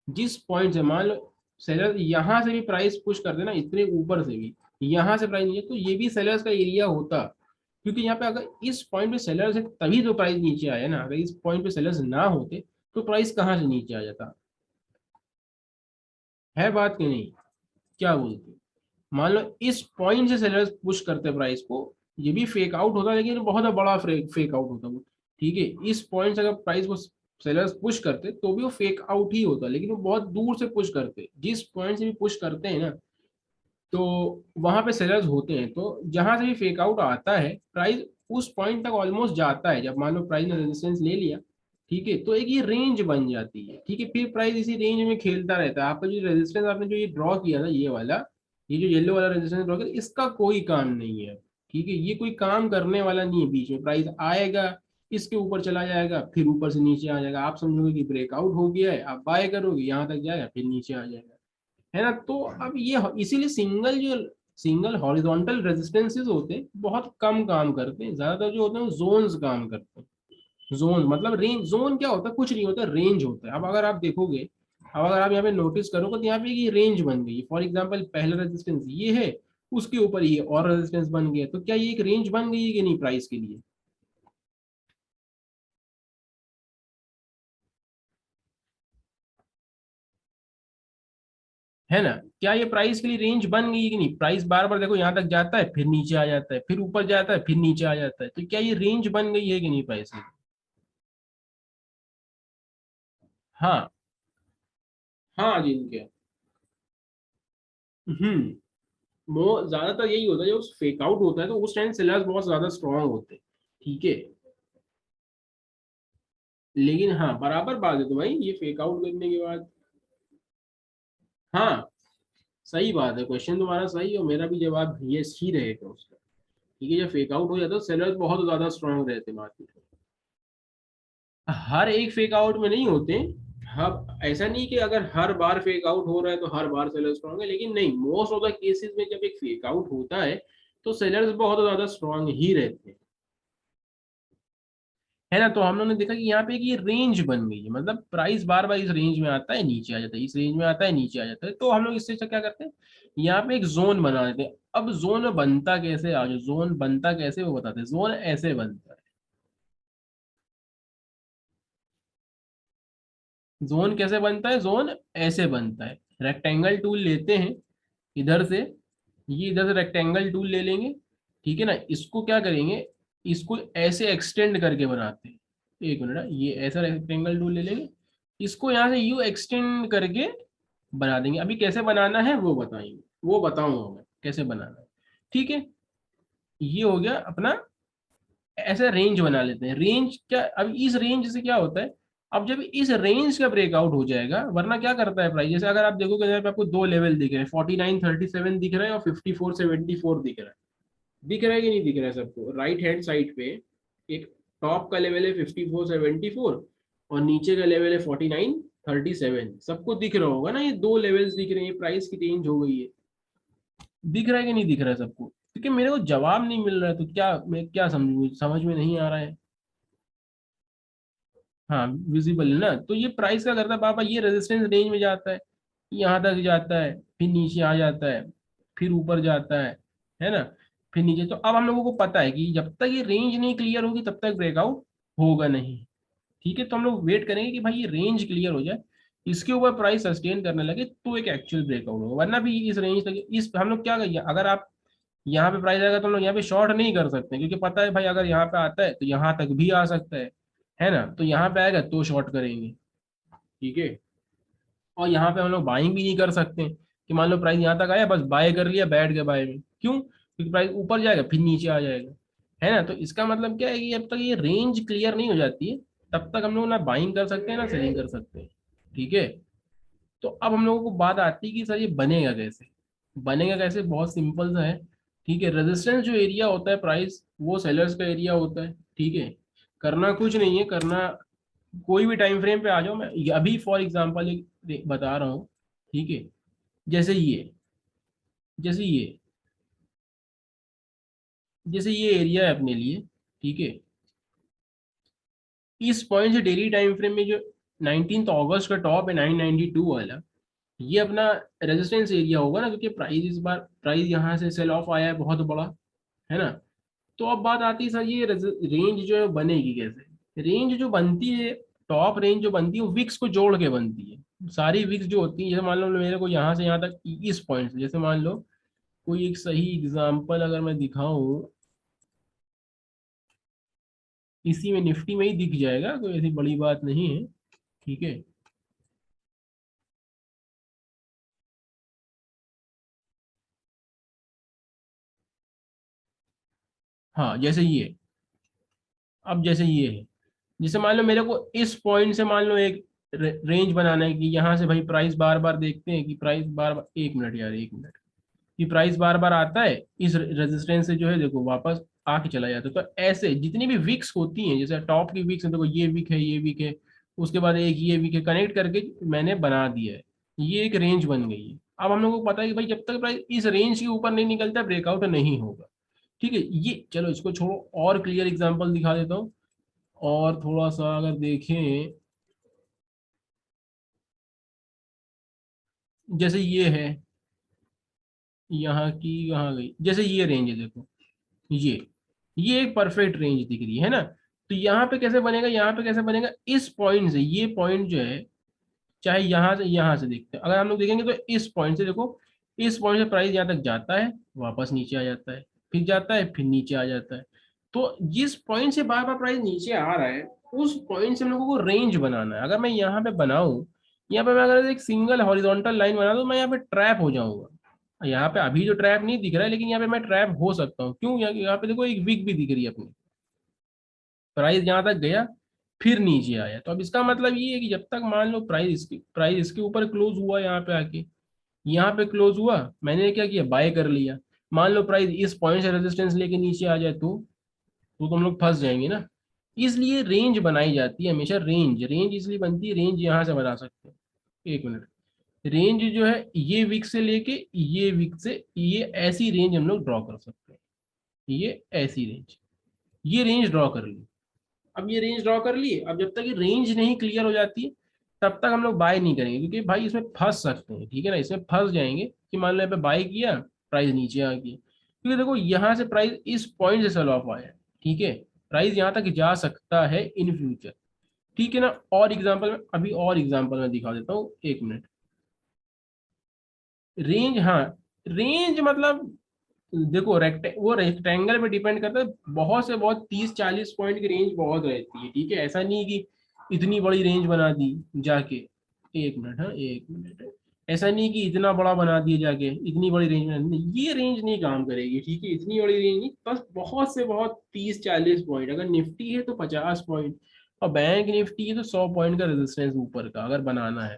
जिस पॉइंट से मान लो सेलर यहाँ से भी प्राइस पुश कर देना, इतने ऊपर से भी यहाँ से प्राइस नीचे, तो ये भी सेलर्स का एरिया होता। क्योंकि यहाँ पे अगर इस पॉइंट पे सेलर्स है तभी तो प्राइस नीचे आया ना, अगर इस पॉइंट पे सेलर्स ना होते तो प्राइस कहाँ से नीचे आ जाता? है बात कि नहीं, क्या बोलते? मान लो इस पॉइंट से सेलर्स पुश करते प्राइस को, ये भी फेक आउट होता, लेकिन बहुत बड़ा फेक आउट होता वो। ठीक है, इस पॉइंट से अगर प्राइस को सेलर्स पुश करते तो भी वो फेक आउट ही होता, लेकिन वो बहुत दूर से पुश करते, जिस पॉइंट से भी पुश करते हैं ना, तो वहां पे सेलर्स होते हैं, तो जहां से भी फेक आउट आता है प्राइस उस पॉइंट तक ऑलमोस्ट जाता है। जब मान लो प्राइस ने रेजिस्टेंस ले लिया, ठीक है, तो एक ये रेंज बन जाती है। ठीक है, फिर प्राइस इसी रेंज में खेलता रहता है। आपका जो रेजिस्टेंस आपने जो ये ड्रॉ किया था, ये वाला, ये जो येलो वाला रेजिस्टेंस ड्रॉ किया, इसका कोई काम नहीं है। ठीक है, ये कोई काम करने वाला नहीं है। बीच में प्राइस आएगा, इसके ऊपर चला जाएगा, फिर ऊपर से नीचे आ जाएगा, आप समझोगे कि ब्रेकआउट हो गया है, आप बाय करोगे, यहाँ तक जाएगा, फिर नीचे आ जाएगा, है ना। तो अब ये इसीलिए सिंगल हॉरिजॉन्टल रेजिस्टेंसेस होते हैं बहुत कम काम करते हैं, ज्यादातर जो होते हैं वो जोन्स काम करते हैं। जोन मतलब रेंज, जोन क्या होता है, कुछ नहीं होता, रेंज होता है। अब अगर आप देखोगे, अब अगर आप यहाँ पे नोटिस करोगे तो यहाँ पे ये रेंज बन गई। फॉर एग्जाम्पल पहला रेजिस्टेंस ये है, उसके ऊपर ये और रेजिस्टेंस बन गया, तो क्या ये एक रेंज बन गई है कि नहीं प्राइस के लिए? है ना? क्या ये प्राइस के लिए रेंज बन गई है कि नहीं? प्राइस बार बार देखो यहाँ तक जाता है, फिर नीचे आ जाता है, फिर ऊपर जाता है, फिर नीचे आ जाता है, तो क्या ये रेंज बन गई है कि नहीं प्राइस की? हाँ। हाँ जी, इनके। हम्म। वो ज्यादातर यही होता है, जब फेक आउट होता है तो उस टाइम सेलर्स बहुत ज्यादा स्ट्रांग होते हैं। ठीक है। लेकिन हाँ, बराबर बात है, तो भाई ये फेक आउट करने के बाद, हाँ, सही बात है, क्वेश्चन तुम्हारा सही है और मेरा भी जवाब यस ही रहेगा उसका। ठीक है, जब फेक आउट हो जाता है सेलर्स बहुत ज्यादा स्ट्रांग रहते हैं मार्केट में। हर एक फेक आउट में नहीं होते। हाँ, ऐसा नहीं कि अगर हर बार फेक आउट हो रहा है तो हर बार सेलर स्ट्रांग है, लेकिन नहीं, मोस्ट ऑफ द केसेस में जब एक फेक आउट होता है तो सेलर्स बहुत ज्यादा स्ट्रांग ही रहते हैं। है ना? तो हम लोगों ने देखा कि यहाँ पे एक ये रेंज बन गई है, मतलब प्राइस बार बार इस रेंज में आता है, नीचे आ जाता है, इस रेंज में आता है, नीचे आ जाता है, तो हम लोग इससे अच्छा क्या करते हैं, यहाँ पे एक जोन बना देते हैं। अब जोन बनता कैसे, आज जोन बनता कैसे वो बताते हैं। जोन ऐसे बनता है, जोन कैसे बनता है, जोन ऐसे बनता है। रेक्टेंगल टूल लेते हैं इधर से, ये इधर से रेक्टेंगल टूल ले लेंगे, ठीक है ना, इसको क्या करेंगे, इसको ऐसे एक्सटेंड करके बनाते हैं। एक मिनट, ये ऐसा रेक्टेंगल टूल ले लेंगे, इसको यहाँ से यू एक्सटेंड करके बना देंगे। अभी कैसे बनाना है वो बताएंगे, वो बताऊंगा मैं कैसे बनाना है। ठीक है, ये हो गया अपना। ऐसे रेंज बना लेते हैं। रेंज क्या, अब इस रेंज से क्या होता है, अब जब इस रेंज का ब्रेकआउट हो जाएगा, वरना क्या करता है प्राइस, जैसे अगर आप देखोगे यहाँ पे आपको दो लेवल दिख रहे हैं, 4937 दिख रहा है और 5474 दिख रहा है। दिख रहा है कि नहीं दिख रहा है सबको? राइट हैंड साइड पे एक टॉप का लेवल है 5474 और नीचे का लेवल है 4937। सबको दिख रहा होगा ना, ये दो लेवल्स दिख रहे हैं, प्राइस की रेंज हो गई है। दिख रहा है कि नहीं दिख रहा है सबको? क्योंकि मेरे को जवाब नहीं मिल रहा है, तो क्या मैं क्या समझू, समझ में नहीं आ रहा है। हाँ, विजिबल है ना? तो ये प्राइस का करता है पापा, ये रेजिस्टेंस रेंज में जाता है, यहाँ तक जाता है, फिर नीचे आ जाता है, फिर ऊपर जाता है ना, फिर नीचे। तो अब हम लोगों को पता है कि जब तक ये रेंज नहीं क्लियर होगी तब तक ब्रेकआउट होगा नहीं। ठीक है, तो हम लोग वेट करेंगे कि भाई ये रेंज क्लियर हो जाए, इसके ऊपर प्राइस सस्टेन करने लगे तो एक एक्चुअल ब्रेकआउट होगा, वरना भी इस रेंज तक, इस हम लोग क्या करिए, अगर आप यहाँ पे प्राइस आएगा तो हम लोग यहाँ पे शॉर्ट नहीं कर सकते, क्योंकि पता है भाई अगर यहाँ पे आता है तो यहाँ तक भी आ सकता है ना, तो यहाँ पे आएगा तो शॉर्ट करेंगे। ठीक है, और यहाँ पे हम लोग बाइंग भी नहीं कर सकते कि मान लो प्राइस यहाँ तक आया बस बाय कर लिया, बैठ गए बाय में, क्यों? क्योंकि प्राइस ऊपर जाएगा फिर नीचे आ जाएगा। है ना? तो इसका मतलब क्या है कि जब तक ये रेंज क्लियर नहीं हो जाती है तब तक हम लोग ना बाइंग कर सकते हैं ना सेलिंग कर सकते हैं। ठीक है, तो अब हम लोगों को बात आती है कि सर ये बनेगा कैसे। बनेगा कैसे, बहुत सिंपल सा है। ठीक है, रेजिस्टेंस जो एरिया होता है प्राइस, वो सेलर्स का एरिया होता है। ठीक है, करना कुछ नहीं है, करना कोई भी टाइम फ्रेम पे आ जाओ, मैं अभी फॉर एग्जांपल एक बता रहा हूँ। ठीक है, जैसे ये, जैसे ये, जैसे ये एरिया है अपने लिए। ठीक है, इस पॉइंट से डेली टाइम फ्रेम में जो 19 अगस्त का टॉप है 992 वाला, ये अपना रेजिस्टेंस एरिया होगा ना, क्योंकि प्राइस इस बार प्राइस यहाँ से सेल ऑफ आया है बहुत बड़ा। है ना? तो अब बात आती है सर ये रेंज जो है बनेगी कैसे। रेंज जो बनती है, टॉप रेंज जो बनती है वो विक्स को जोड़ के बनती है। सारी विक्स जो होती है, जैसे मान लो मेरे को यहाँ से यहाँ तक इस पॉइंट से, जैसे मान लो कोई एक सही एग्जांपल अगर मैं दिखाऊं, इसी में निफ्टी में ही दिख जाएगा, कोई ऐसी बड़ी बात नहीं है। ठीक है, हाँ जैसे ये, अब जैसे ये है, जैसे मान लो मेरे को इस पॉइंट से मान लो एक रेंज बनाना है कि यहाँ से भाई प्राइस बार बार देखते हैं कि प्राइस बार बार, एक मिनट यार एक मिनट, कि प्राइस बार बार आता है इस रेजिस्टेंस से जो है देखो वापस आके चला जाता है। तो ऐसे जितनी भी वीक्स होती हैं, जैसे टॉप की वीक्स है, देखो ये वीक है, ये वीक है, उसके बाद एक ये वीक है, कनेक्ट करके मैंने बना दिया है, ये एक रेंज बन गई है। अब हम लोग को पता है कि भाई जब तक प्राइस इस रेंज के ऊपर नहीं निकलता ब्रेकआउट नहीं होगा। ठीक है, ये चलो इसको छोड़ो, और क्लियर एग्जांपल दिखा देता हूँ। और थोड़ा सा अगर देखें, जैसे ये है, यहाँ की कहाँ गई, जैसे ये रेंज है देखो, ये एक परफेक्ट रेंज दिख रही है ना। तो यहाँ पे कैसे बनेगा, यहाँ पे कैसे बनेगा, इस पॉइंट से, ये पॉइंट जो है, चाहे यहाँ से देखते हैं, अगर हम लोग देखेंगे तो इस पॉइंट से देखो, इस पॉइंट से प्राइस यहाँ तक जाता है, वापस नीचे आ जाता है, फिर जाता है, फिर नीचे आ जाता है। तो जिस पॉइंट से बार बार प्राइस नीचे आ रहा है, उस पॉइंट से हम लोगों को रेंज बनाना है। अगर मैं यहाँ पे बनाऊं, यहाँ पे मैं अगर एक सिंगल हॉरिजॉन्टल लाइन बना दूं, मैं यहाँ पे ट्रैप हो जाऊंगा। यहाँ पे अभी जो ट्रैप नहीं दिख रहा है, लेकिन यहाँ पे मैं ट्रैप हो सकता हूँ। क्यों, यहाँ पे देखो एक विक भी दिख रही है अपनी, प्राइस यहाँ तक गया, फिर नीचे आया। तो अब इसका मतलब ये है कि जब तक मान लो प्राइस इसके ऊपर क्लोज हुआ, यहाँ पे आके, यहाँ पे क्लोज हुआ, मैंने क्या किया, बाय कर लिया। मान लो प्राइस इस पॉइंट से रेजिस्टेंस लेके नीचे आ जाए तो हम लोग फंस जाएंगे ना। इसलिए रेंज बनाई जाती है हमेशा। रेंज रेंज इसलिए बनती है, रेंज यहाँ से बना सकते हैं, एक मिनट। रेंज जो है, ये विक से लेके ये विक से, ये ऐसी रेंज हम लोग ड्रॉ कर सकते हैं, ये ऐसी रेंज, ये रेंज ड्रॉ कर ली। अब ये रेंज ड्रॉ कर लिए, अब जब तक ये रेंज नहीं क्लियर हो जाती है, तब तक हम लोग बाय नहीं करेंगे, क्योंकि भाई इसमें फंस सकते हैं, ठीक है ना, इसमें फंस जाएंगे कि मान लो यहाँ पे बाय किया, प्राइस नीचे आ गई, क्योंकि देखो यहाँ से प्राइस इस पॉइंट से सेल ऑफ आया है, ठीक है, प्राइस यहाँ तक जा सकता है इन फ्यूचर, ठीक है ना। और एग्जांपल में, अभी और एग्जांपल में दिखा देता हूँ, एक मिनट। रेंज, हाँ, रेंज मतलब देखो, वो रेक्टेंगल पे डिपेंड करता है, बहुत से बहुत 30-40 पॉइंट की रेंज बहुत रहती है, ठीक है। ऐसा नहीं कि इतनी बड़ी रेंज बना दी जाके, एक मिनट, हाँ एक मिनट, ऐसा नहीं कि इतना बड़ा बना दिया जाके, इतनी बड़ी रेंज नहीं, ये रेंज नहीं काम करेगी, ठीक है, इतनी बड़ी रेंज नहीं, बस बहुत से बहुत 30-40 पॉइंट, अगर निफ्टी है तो 50 पॉइंट, और बैंक निफ्टी है तो 100 पॉइंट का रेजिस्टेंस ऊपर का अगर बनाना है,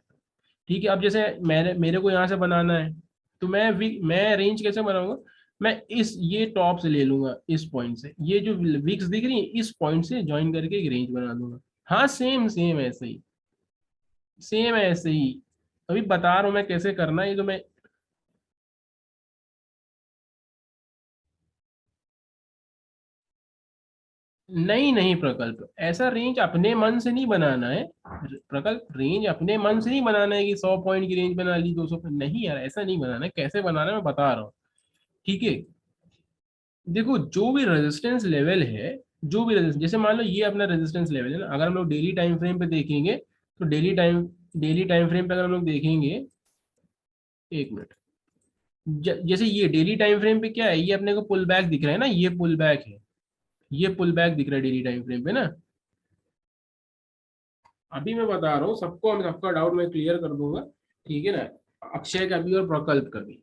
ठीक है। अब जैसे मेरे मेरे को यहाँ से बनाना है, तो मैं रेंज कैसे बनाऊंगा, मैं इस ये टॉप से ले लूंगा, इस पॉइंट से, ये जो विक्स दिख रही है, इस पॉइंट से ज्वाइन करके एक रेंज बना दूंगा। हाँ, सेम सेम ऐसे ही, सेम ऐसे ही, अभी बता रहा हूँ मैं कैसे करना है, ये तो मैं, नहीं नहीं प्रकल्प, ऐसा रेंज अपने मन से नहीं बनाना है। प्रकल्प, रेंज अपने मन से नहीं बनाना है कि 100 पॉइंट की रेंज बना ली, 200, नहीं यार, ऐसा नहीं बनाना है। कैसे बनाना है मैं बता रहा हूँ, ठीक है। देखो, जो भी रेजिस्टेंस लेवल है, जो भी रेजिस्टेंस, जैसे मान लो ये अपना रेजिस्टेंस लेवल है ना, अगर हम लोग डेली टाइम फ्रेम पे देखेंगे, तो डेली टाइम फ्रेम पे अगर हम लोग देखेंगे, एक मिनट, जैसे ये डेली टाइम फ्रेम पे क्या है, ये अपने को पुल बैक दिख रहा है ना, ये पुल बैक है, ये पुल बैक दिख रहा है डेली टाइम फ्रेम पे ना। अभी मैं बता रहा हूँ सबको, हम सबका डाउट मैं क्लियर कर दूंगा, ठीक है ना। अक्षय का भी और प्रकल्प का भी।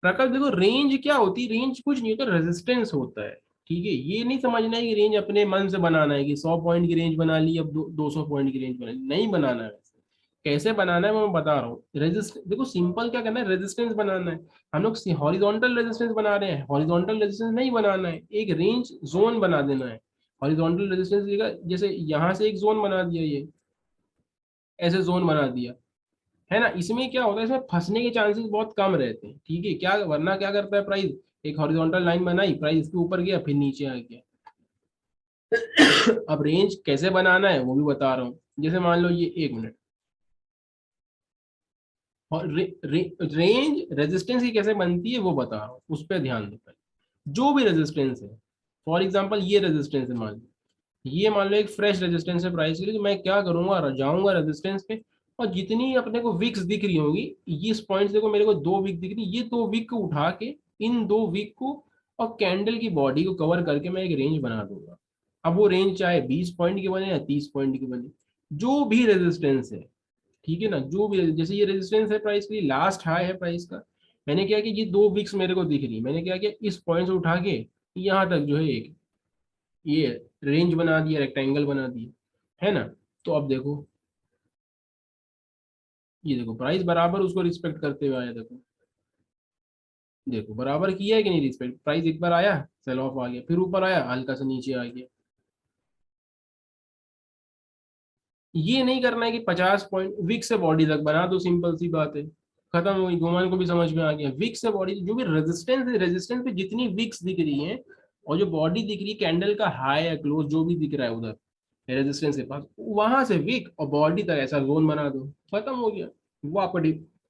प्रकल्प, देखो रेंज क्या होती है, रेंज कुछ नहीं होता, रेजिस्टेंस होता है, ठीक है। ये नहीं समझना है कि रेंज अपने मन से बनाना है कि 100 पॉइंट की रेंज बना ली, अब 200 पॉइंट की रेंज बना ली, नहीं बनाना है वैसे। कैसे बनाना है वो मैं बता रहा हूँ। रेजिस्ट देखो, सिंपल क्या करना है, रेजिस्टेंस बनाना है। हम लोग हॉरिजॉन्टल रेजिस्टेंस बना रहे हैं, हॉरिजॉन्टल रेजिस्टेंस नहीं बनाना है, एक रेंज जोन बना देना है। हॉरिजॉन्टल रेजिस्टेंस जैसे यहाँ से एक जोन बना दिया, ये ऐसे जोन बना दिया, है ना। इसमें क्या होता है, इसमें फंसने के चांसेस बहुत कम रहते हैं, ठीक है। क्या, वरना क्या करता है प्राइस, एक हॉरिजॉन्टल लाइन बनाई, प्राइस इसके ऊपर गया, फिर नीचे आ गया। अब रेंज कैसे बनाना है वो भी बता रहा हूँ। जैसे मान लो ये, एक मिनट, और रेंज रेजिस्टेंस की कैसे बनती है वो बता रहा हूँ, उस पर ध्यान दो पहले। जो भी रेजिस्टेंस है, फॉर एग्जाम्पल ये रेजिस्टेंस है, मान लो ये, मान लो एक फ्रेश रेजिस्टेंस है प्राइस के लिए, तो मैं क्या करूंगा, जाऊंगा रेजिस्टेंस पे, और जितनी अपने को विक्स दिख रही होंगी, इस पॉइंट से देखो मेरे को 2 विक दिख रही, ये 2 विक को उठा के, इन 2 विक को और कैंडल की बॉडी को कवर करके मैं एक रेंज बना दूंगा। अब वो रेंज चाहे 20 पॉइंट की बने या 30 पॉइंट की बने, जो भी रेजिस्टेंस है, ठीक है ना, जो भी, जैसे ये रेजिस्टेंस है प्राइस के लिए, लास्ट हाई है प्राइस का, मैंने क्या किया, ये 2 विक्स मेरे को दिख रही, मैंने क्या किया, इस पॉइंट से उठा के यहाँ तक जो है एक ये रेंज बना दिया, रेक्टेंगल बना दिया, है ना। तो अब देखो, ये देखो प्राइस बराबर उसको रिस्पेक्ट करते हुए आया, देखो, देखो बराबर किया है कि नहीं रिस्पेक्ट, प्राइस एक बार आया, सेल ऑफ आ गया, फिर ऊपर आया, हल्का सा नीचे आ गया। ये नहीं करना है कि 50 पॉइंट, विक से बॉडी तक बना दो, सिंपल सी बात है, खत्म हुई, गुमान को भी समझ में आ गया। विक से बॉडी, जो भी रेजिस्टेंस है, रेजिस्टेंस पे जितनी विक्स दिख रही हैं, और जो बॉडी दिख रही है कैंडल का हाई या क्लोज जो भी दिख रहा है उधर रेजिस्टेंस के पास, वहां से वीक और बॉडी तक ऐसा जोन बना दो, खत्म हो गया। वो आपका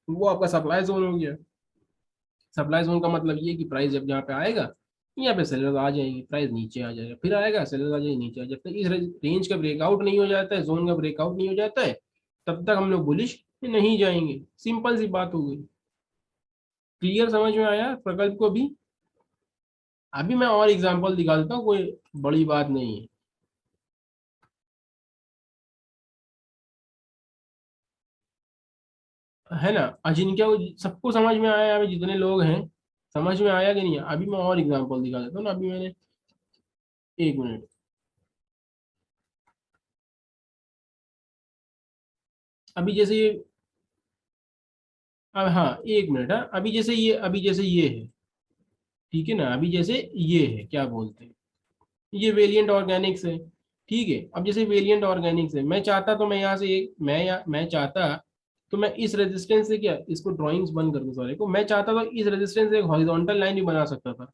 वो आपका सप्लाई जोन हो गया। सप्लाई जोन का मतलब ये कि प्राइस जब यहाँ पे आएगा, यहाँ पे सेलर आ जाएंगे, प्राइस नीचे आ जाएगा, फिर आएगा सेलर आ जाएगा, नीचे आ जाएगा। जब तक इस रेंज का ब्रेकआउट नहीं हो जाता है, जोन का ब्रेकआउट नहीं हो जाता है, तब तक हम लोग बुलिश नहीं जाएंगे। सिंपल सी बात हो गई। क्लियर समझ में आया प्रकल्प को भी? अभी मैं और एग्जांपल दिखा देता हूँ, कोई बड़ी बात नहीं है। है ना? जिनके सबको समझ में आया, अभी जितने लोग हैं समझ में आया कि नहीं? अभी मैं और एग्जांपल दिखा देता हूँ ना। अभी मैंने, एक मिनट, अभी जैसे ये, अब हाँ एक मिनट, हाँ अभी जैसे ये है, ठीक है ना? अभी जैसे ये है, क्या बोलते हैं, ये वेलिएंट ऑर्गेनिक्स है। ठीक है, अब जैसे वेलिएंट ऑर्गेनिक्स है, मैं चाहता तो मैं यहाँ से एक मैं चाहता तो मैं इस रेजिस्टेंस से, क्या इसको ड्राइंग्स बंद कर दूं सारे को, मैं चाहता तो इस रेजिस्टेंस से एक हॉरिजॉन्टल लाइन भी बना सकता था।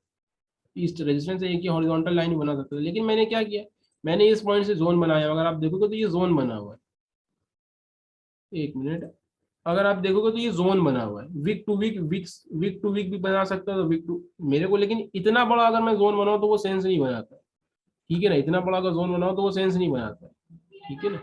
इस रेजिस्टेंस से एक ही हॉरिजॉन्टल लाइन भी बना सकता था, लेकिन मैंने क्या किया, मैंने इस पॉइंट से जोन बनाया। अगर आप देखोगे तो ये जोन बना हुआ है, एक मिनट, अगर आप देखोगे तो ये जोन बना हुआ है। Wick to wick, wick to wick भी बना सकता है, तो वीक टू मेरे को, लेकिन इतना बड़ा अगर मैं जोन बनाऊं तो वो सेंस नहीं बनाता। ठीक है ना? इतना बड़ा अगर जोन बनाओ तो वो सेंस नहीं बनाता। ठीक है ना?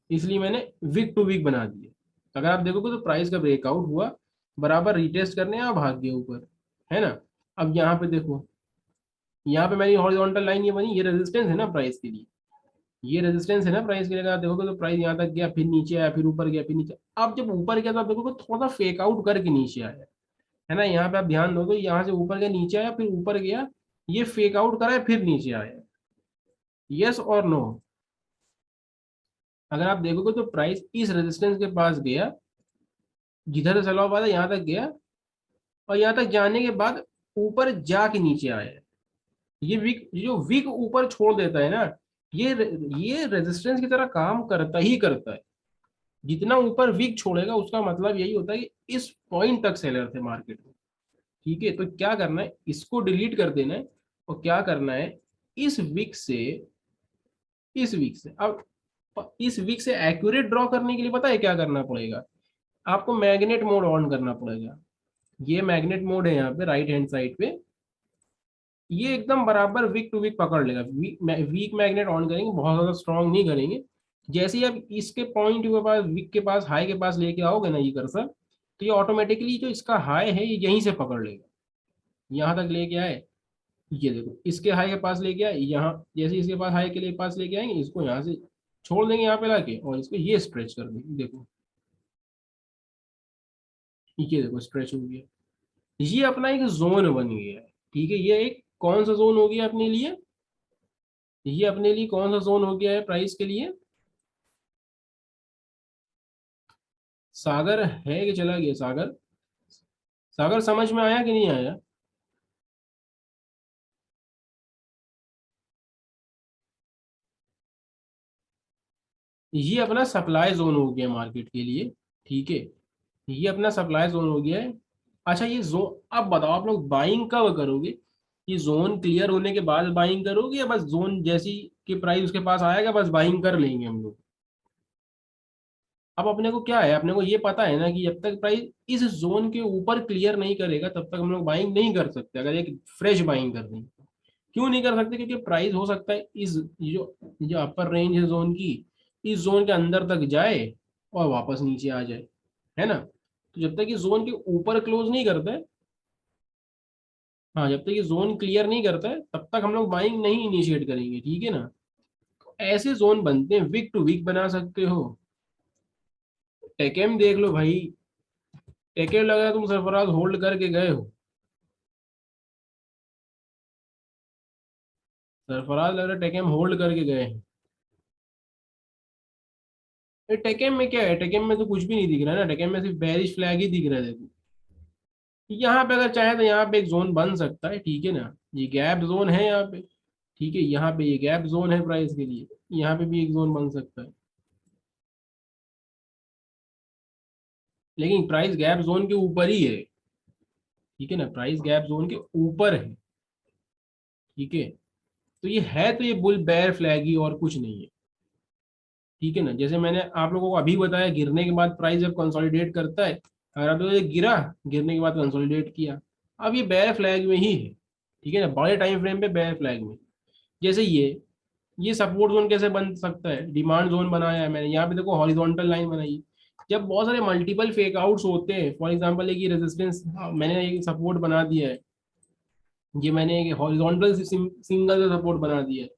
इसलिए मैंने वीक टू वीक बना दिए। अगर आप देखोगे तो प्राइस का ब्रेकआउट हुआ, बराबर रिटेस्ट करने आप भाग गए ऊपर। है ना? अब यहाँ पे देखो, यहाँ पे मेरी हॉरिजॉन्टल लाइन ये बनी, ये रेजिस्टेंस है ना प्राइस के लिए, ये रेजिस्टेंस है ना प्राइस के लिए। अगर आप देखोगे तो प्राइस यहाँ तक गया, फिर नीचे आया, फिर ऊपर गया, फिर नीचे। अब जब ऊपर गया तो आप देखोगे थोड़ा सा फेक आउट करके नीचे आया। है ना? यहाँ पे आप ध्यान दो तो यहाँ से ऊपर गया, नीचे आया, फिर ऊपर गया, ये फेक आउट करा है, फिर नीचे आया। यस और नो? अगर आप देखोगे तो प्राइस इस रेजिस्टेंस के पास गया, जिधर से चला हुआ था यहाँ तक गया, और यहाँ तक जाने के बाद ऊपर जाके नीचे आया। ये वीक, जो वीक ऊपर छोड़ देता है ना, ये ये रेजिस्टेंस की तरह काम करता ही करता है। जितना ऊपर वीक छोड़ेगा उसका मतलब यही होता है कि इस पॉइंट तक सेलर थे मार्केट में। ठीक है, तो क्या करना है, इसको डिलीट कर देना है, और क्या करना है, इस वीक से, अब इस वीक से एक्यूरेट ड्रॉ करने के लिए पता है क्या करना पड़ेगा? आपको मैग्नेट मोड ऑन करना पड़ेगा। ये मैग्नेट मोड है यहाँ पे राइट हैंड साइड पे, ये एकदम बराबर वीक टू वीक पकड़ लेगा। वीक मैग्नेट ऑन करेंगे, बहुत ज्यादा स्ट्रॉन्ग नहीं करेंगे। जैसे ही आप इसके पॉइंट के पास, वीक के पास, हाई के पास लेके आओगे ना ये कर्सर, तो ये ऑटोमेटिकली जो इसका हाई है ये यहीं से पकड़ लेगा। यहाँ तक लेके आए, ये देखो इसके हाई के पास लेके आए, यहाँ जैसे इसके पास हाई के लिए पास लेके आएंगे, इसको यहाँ से छोड़ देंगे यहाँ पे लाके, और इसको ये स्ट्रेच कर देंगे। देखो ये देखो स्ट्रेच हो गया। ये अपना एक जोन बन गया है। ठीक है, ये एक कौन सा जोन हो गया अपने लिए? ये अपने लिए कौन सा जोन हो गया है प्राइस के लिए? सागर है कि चला गया सागर? सागर समझ में आया कि नहीं आया? ये अपना सप्लाई जोन हो गया मार्केट के लिए। ठीक है, ये अपना सप्लाई जोन हो गया है। अच्छा ये जोन, अब बताओ आप लोग बाइंग कब करोगे? ये जोन क्लियर होने के बाद बाइंग करोगे, या बस जोन जैसी कि प्राइस उसके पास आएगा बस बाइंग कर लेंगे हम लोग? अब अपने को क्या है, अपने को ये पता है ना कि जब तक प्राइस इस जोन के ऊपर क्लियर नहीं करेगा तब तक हम लोग बाइंग नहीं कर सकते, अगर एक फ्रेश बाइंग कर दें। क्यों नहीं कर सकते? क्योंकि प्राइस हो सकता है इस जो अपर रेंज है जोन की, इस जोन के अंदर तक जाए और वापस नीचे आ जाए। है ना? तो जब तक ये जोन के ऊपर क्लोज नहीं करता है, हाँ जब तक ये जोन क्लियर नहीं करता है तब तक हम लोग बाइंग नहीं इनिशिएट करेंगे। ठीक है ना? तो ऐसे जोन बनते हैं, वीक टू वीक बना सकते हो। टेकेम देख लो भाई, टेकेम लगा तुम सरफराज होल्ड करके गए हो, सरफराज लग रहा है टेकेम होल्ड करके गए हैं। टेकेम में क्या है, टेकेम में तो कुछ भी नहीं दिख रहा है ना, टेकेम में सिर्फ बेरिश फ्लैग ही दिख रहा है देखो। यहाँ पे अगर चाहे तो यहाँ पे एक जोन बन सकता है। ठीक है ना? ये गैप जोन है यहाँ पे। ठीक है, यहाँ पे ये गैप जोन है प्राइस के लिए, यहाँ पे भी एक जोन बन सकता है। लेकिन प्राइस गैप जोन के ऊपर ही है। ठीक है ना? प्राइस गैप जोन के ऊपर है। ठीक है, तो ये है, तो ये बुल बेयर फ्लैग ही और कुछ नहीं है। ठीक है ना, जैसे मैंने आप लोगों को अभी बताया, गिरने के बाद प्राइस जब कंसोलिडेट करता है, अगर आप लोगों ने गिरा, गिरने के बाद कंसोलिडेट किया, अब ये बेयर फ्लैग में ही है। ठीक है ना, बड़े टाइम फ्रेम पे बेयर फ्लैग में। जैसे ये सपोर्ट जोन कैसे बन सकता है, डिमांड जोन बनाया है मैंने, यहाँ पे देखो हॉरिजॉन्टल लाइन बनाई है। जब बहुत सारे मल्टीपल फेक आउट्स होते हैं, फॉर एग्जांपल एक ये रेजिस्टेंस मैंने एक सपोर्ट बना दिया है, ये मैंने एक हॉरिजॉन्टल सिंगल सपोर्ट बना दिया है।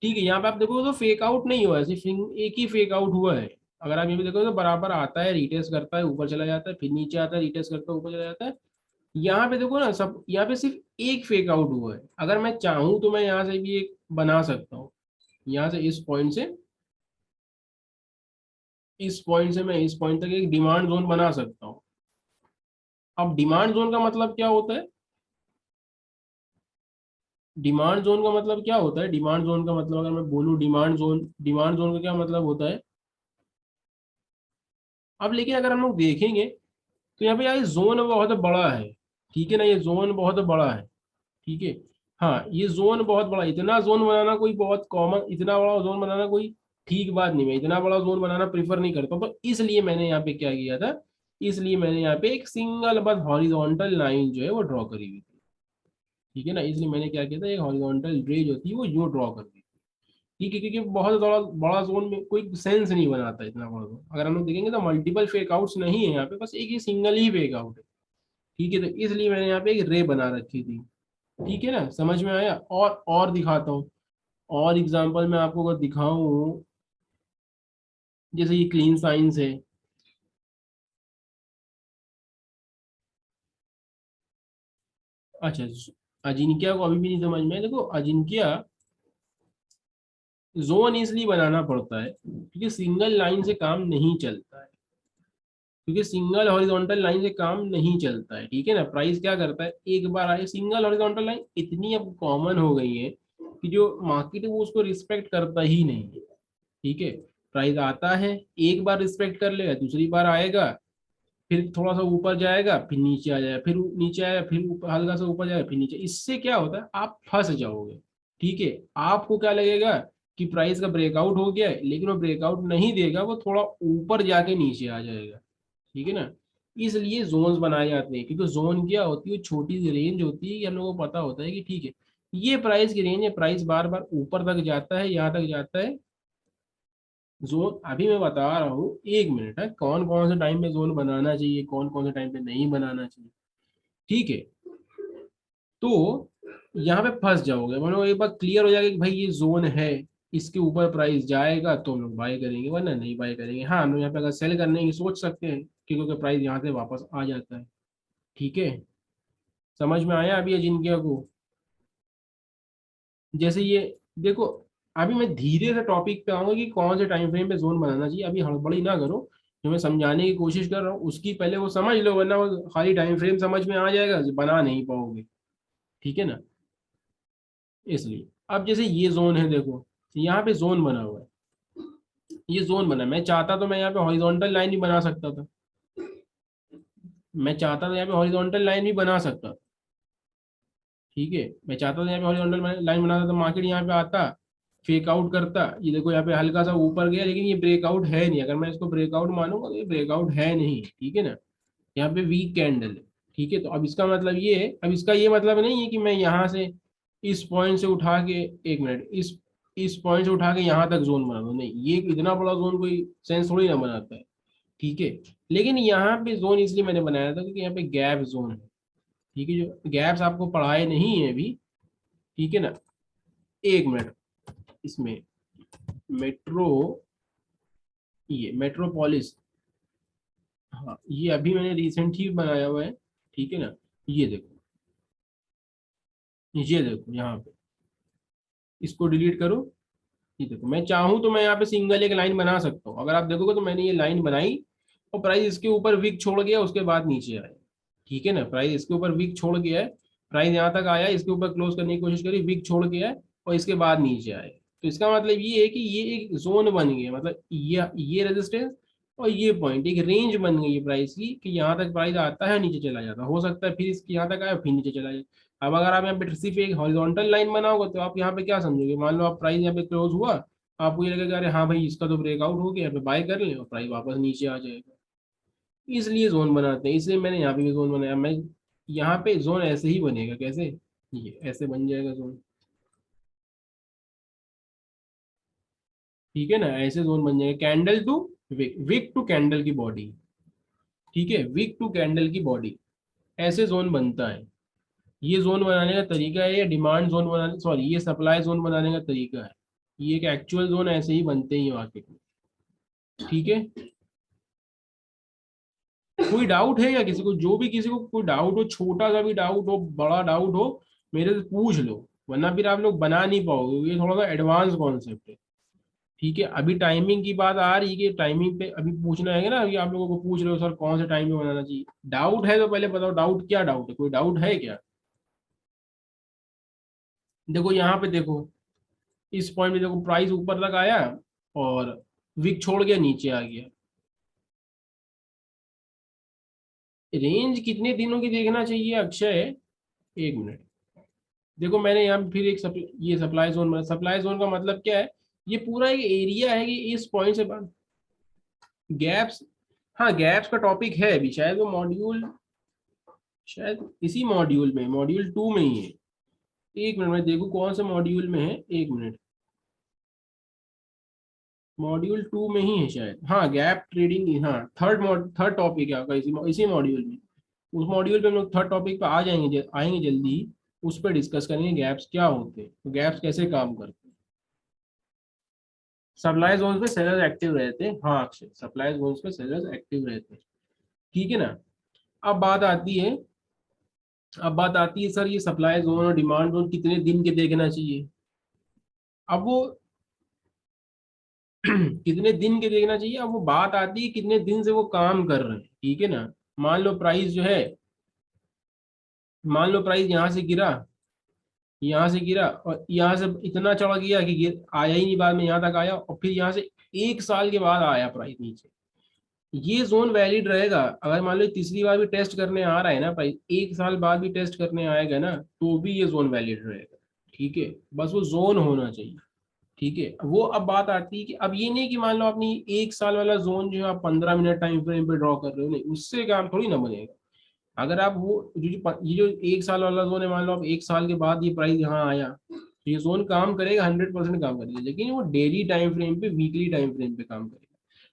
ठीक है, यहाँ पे आप देखो तो फेक आउट नहीं हुआ है, सिर्फ एक ही फेक आउट हुआ है। अगर आप ये भी देखो तो बराबर आता है, रिटेस्ट करता है, ऊपर चला जाता है, फिर नीचे आता है, रिटेस्ट करता है, ऊपर चला जाता है। यहाँ पे देखो ना, सब यहाँ पे सिर्फ एक फेक आउट हुआ है। अगर मैं चाहूँ तो मैं यहाँ से भी एक बना सकता हूँ, यहाँ से इस पॉइंट से मैं इस पॉइंट तक एक डिमांड जोन बना सकता हूँ। अब डिमांड जोन का मतलब क्या होता है, डिमांड जोन का मतलब क्या होता है, डिमांड जोन का मतलब अगर मैं बोलूँ डिमांड जोन का क्या मतलब होता है। अब लेकिन अगर हम लोग देखेंगे तो यहाँ पे यार जोन बहुत बड़ा है। ठीक है ना, ये जोन बहुत बड़ा है। ठीक है, हाँ ये जोन बहुत बड़ा, इतना जोन बनाना कोई बहुत कॉमन, इतना बड़ा जोन बनाना कोई ठीक बात नहीं, मैं इतना बड़ा जोन बनाना प्रीफर नहीं करता, तो इसलिए मैंने यहाँ पे क्या किया था, इसलिए मैंने यहाँ पे एक सिंगल बस हॉरिजॉन्टल लाइन जो है वो ड्रॉ करी हुई थी। ठीक है ना, इसलिए मैंने क्या किया था, एक हॉरिजॉन्टल रे जो थी वो यूं ड्रॉ कर दी। ठीक है, क्योंकि बहुत बड़ा बड़ा जोन में कोई सेंस नहीं बनाता इतना बड़ा जोन। अगर हम लोग देखेंगे तो मल्टीपल फेक आउट्स नहीं है यहाँ पे, बस एक ही सिंगल ही फेक आउट है। ठीक है, तो इसलिए मैंने यहाँ पे एक रे बना रखी थी। ठीक है ना, समझ में आया। और दिखाता हूँ, और एग्जांपल मैं आपको अगर दिखाऊं, जैसे ये क्लीन साइंस है। अच्छा, अजिंक्या को अभी भी नहीं समझ में, देखो अजिंक्या जोन इसलिए बनाना पड़ता है क्योंकि सिंगल लाइन से काम नहीं चलता है, क्योंकि सिंगल हॉरिजॉन्टल लाइन से काम नहीं चलता है। ठीक है ना, प्राइस क्या करता है, एक बार आए, सिंगल हॉरिजॉन्टल लाइन इतनी अब कॉमन हो गई है कि जो मार्केट है वो उसको रिस्पेक्ट करता ही नहीं है। ठीक है, प्राइस आता है, एक बार रिस्पेक्ट कर लेगा, दूसरी बार आएगा, फिर थोड़ा सा ऊपर जाएगा, फिर नीचे आ जाएगा, फिर नीचे आएगा, फिर हल्का सा ऊपर जाएगा, फिर नीचे। इससे क्या होता है, आप फंस जाओगे। ठीक है, आपको क्या लगेगा कि प्राइस का ब्रेकआउट हो गया है, लेकिन वो ब्रेकआउट नहीं देगा, वो थोड़ा ऊपर जाके नीचे आ जाएगा। ठीक है ना, इसलिए जोन्स बनाए जाते हैं, क्योंकि जोन क्या होती है, छोटी सी रेंज होती है कि हम लोगों को पता होता है कि ठीक है ये प्राइस की रेंज है, प्राइस बार बार ऊपर तक जाता है, यहाँ तक जाता है। जोन अभी मैं बता रहा हूँ, एक मिनट है, कौन कौन से टाइम पे जोन बनाना चाहिए, कौन कौन से टाइम पे नहीं बनाना चाहिए। ठीक है, तो यहाँ पे फंस जाओगे, मतलब एक बार क्लियर हो जाएगा कि भाई ये जोन है, इसके ऊपर प्राइस जाएगा तो हम लोग बाय करेंगे, वरना नहीं बाय करेंगे। हाँ, हम लोग यहाँ पे अगर सेल करने की सोच सकते हैं, क्योंकि प्राइस यहाँ से वापस आ जाता है। ठीक है, समझ में आया अभी अजिंक्य को। जैसे ये देखो, अभी मैं धीरे से टॉपिक पे आऊंगा कि कौन से टाइम फ्रेम पे जोन बनाना चाहिए, अभी हड़बड़ी ना करो। जो मैं समझाने की कोशिश कर रहा हूँ उसकी पहले वो समझ लो, वरना वो खाली टाइम फ्रेम समझ में आ जाएगा, बना नहीं पाओगे। ठीक है ना, इसलिए अब जैसे ये जोन है, देखो यहाँ पे जोन बना हुआ है, ये जोन बना, मैं चाहता तो मैं यहाँ पे हॉरिजॉन्टल लाइन भी बना सकता था, मैं चाहता था यहाँ पे हॉरिजॉन्टल लाइन भी बना सकता था। ठीक है, मैं चाहता था यहाँ पे हॉरिजॉन्टल लाइन बनाता तो मार्केट यहाँ पे आता, फेक आउट करता, ये देखो यहाँ पे हल्का सा ऊपर गया, लेकिन ये ब्रेकआउट है नहीं, अगर मैं इसको ब्रेकआउट मानूंगा तो ये ब्रेकआउट है नहीं। ठीक है ना, यहाँ पे वीक कैंडल है। ठीक है, तो अब इसका मतलब ये है, अब इसका ये मतलब नहीं है कि मैं यहाँ से इस पॉइंट से उठा के, एक मिनट, इस पॉइंट से उठा के यहाँ तक जोन बना दूं, नहीं, ये इतना बड़ा जोन कोई सेंस थोड़ी ना बनाता है। ठीक है, लेकिन यहाँ पे जोन इसलिए मैंने बनाया था क्योंकि यहाँ पे गैप जोन है। ठीक है, जो गैप्स आपको पढ़ाए नहीं है अभी। ठीक है ना, एक मिनट, इसमें मेट्रो, ये मेट्रोपोलिस, हाँ ये अभी मैंने रिसेंट ही बनाया हुआ है। ठीक है ना, ये देखो, ये देखो यहाँ पे, इसको डिलीट करो, ये देखो, मैं चाहूँ तो मैं यहाँ पे सिंगल एक लाइन बना सकता हूँ। अगर आप देखोगे तो मैंने ये लाइन बनाई और प्राइस इसके ऊपर विक छोड़ गया, उसके बाद नीचे आया। ठीक है ना, प्राइस इसके ऊपर विक छोड़ गया है, प्राइस यहाँ तक आया, इसके ऊपर क्लोज करने की कोशिश करी, विक छोड़ गया है, और इसके बाद नीचे आए। तो इसका मतलब ये है कि ये एक जोन बन गया, मतलब ये रेजिस्टेंस और ये पॉइंट एक रेंज बन गई है प्राइस की, कि यहाँ तक प्राइस आता है, नीचे चला जाता है, हो सकता है फिर इसके यहाँ तक आए फिर नीचे चला जाए। अब अगर आप यहाँ पे सिर्फ एक हॉरिजॉन्टल लाइन बनाओगे तो आप यहाँ पे क्या समझोगे, मान लो आप प्राइस यहाँ पे क्लोज हुआ, आपको ये लगेगा अरे हाँ भाई इसका तो ब्रेकआउट हो गया, यहाँ पे बाय कर लें और प्राइस वापस नीचे आ जाएगा। इसलिए जोन बनाते हैं, इसलिए मैंने यहाँ पे भी जोन बनाया। मैं यहाँ पे जोन ऐसे ही बनेगा, कैसे, ये ऐसे बन जाएगा जोन, ठीक है ना, ऐसे जोन बन जाएगा, candle to wick, wick to candle की बॉडी, ठीक है, विक टू कैंडल की बॉडी, ऐसे जोन बनता है। ये जोन बनाने का तरीका है, या डिमांड जोन बनाने, सॉरी ये सप्लाई जोन बनाने का तरीका है। ये एक एक्चुअल जोन ऐसे ही बनते ही मार्केट में, ठीक है। कोई डाउट है या किसी को, जो भी किसी को कोई डाउट हो, छोटा सा भी डाउट हो, बड़ा डाउट हो, मेरे से पूछ लो, वरना फिर आप लोग बना नहीं पाओगे, ये थोड़ा सा एडवांस कॉन्सेप्ट है, ठीक है। अभी टाइमिंग की बात आ रही है कि टाइमिंग पे अभी पूछना है ना, अभी आप लोगों को पूछ रहे हो सर कौन से टाइम पे बनाना चाहिए, डाउट है तो पहले बताओ, डाउट क्या, डाउट है, कोई डाउट है क्या। देखो यहाँ पे देखो, इस पॉइंट पे देखो प्राइस ऊपर तक आया और विक छोड़ गया, नीचे आ गया। रेंज कितने दिनों की देखना चाहिए अक्षय, एक मिनट। देखो मैंने यहाँ पे फिर एक ये सप्लाई जोन बना, सप्लाई जोन का मतलब क्या है, ये पूरा एक एरिया है कि इस पॉइंट से गैप्स, हाँ गैप्स का टॉपिक है अभी, शायद वो मॉड्यूल, शायद इसी मॉड्यूल में, मॉड्यूल 2 में ही है। एक मिनट मैं देखूँ कौन से मॉड्यूल में है, एक मिनट, मॉड्यूल 2 में ही है शायद, हाँ गैप ट्रेडिंग, हाँ थर्ड टॉपिक है आपका इसी मॉड्यूल में। उस मॉड्यूल पे हम लोग थर्ड टॉपिक पे आ जाएंगे, आएंगे जल्दी ही, उस पर डिस्कस करेंगे गैप्स क्या होते हैं, तो गैप्स कैसे काम करते हैं। सप्लाई जोन पे सेलर्स एक्टिव रहते हैं, हाँ अक्षय, सप्लाई जोन पे सेलर्स एक्टिव रहते हैं, ठीक है ना। अब बात आती है, अब बात आती है सर ये सप्लाई जोन और डिमांड जोन कितने दिन के देखना चाहिए। अब वो कितने दिन के देखना चाहिए, अब वो बात आती है कितने दिन से वो काम कर रहे हैं, ठीक है ना। मान लो प्राइस जो है, मान लो प्राइस यहाँ से गिरा, यहाँ से गिरा और यहाँ से इतना चढ़ गया कि आया ही नहीं, बाद में यहाँ तक आया और फिर यहाँ से 1 साल के बाद आया प्राइस नीचे, ये जोन वैलिड रहेगा। अगर मान लो तीसरी बार भी टेस्ट करने आ रहा है ना प्राइस, 1 साल बाद भी टेस्ट करने आएगा ना, तो भी ये जोन वैलिड रहेगा, ठीक है। बस वो जोन होना चाहिए, ठीक है। वो अब बात आती है कि अब ये नहीं कि मान लो अपनी 1 साल वाला जोन जो है आप 15 मिनट टाइम फ्रेम पे ड्रॉ कर रहे हो, नहीं उससे काम थोड़ी ना बनेगा। अगर आप वो ये जो 1 साल वाला जोन है, मान लो आप 1 साल के बाद ये प्राइस यहाँ आया, तो ये जोन काम करेगा, 100% काम करेगा, लेकिन वो डेली टाइम फ्रेम पे, वीकली टाइम फ्रेम पे काम करेगा।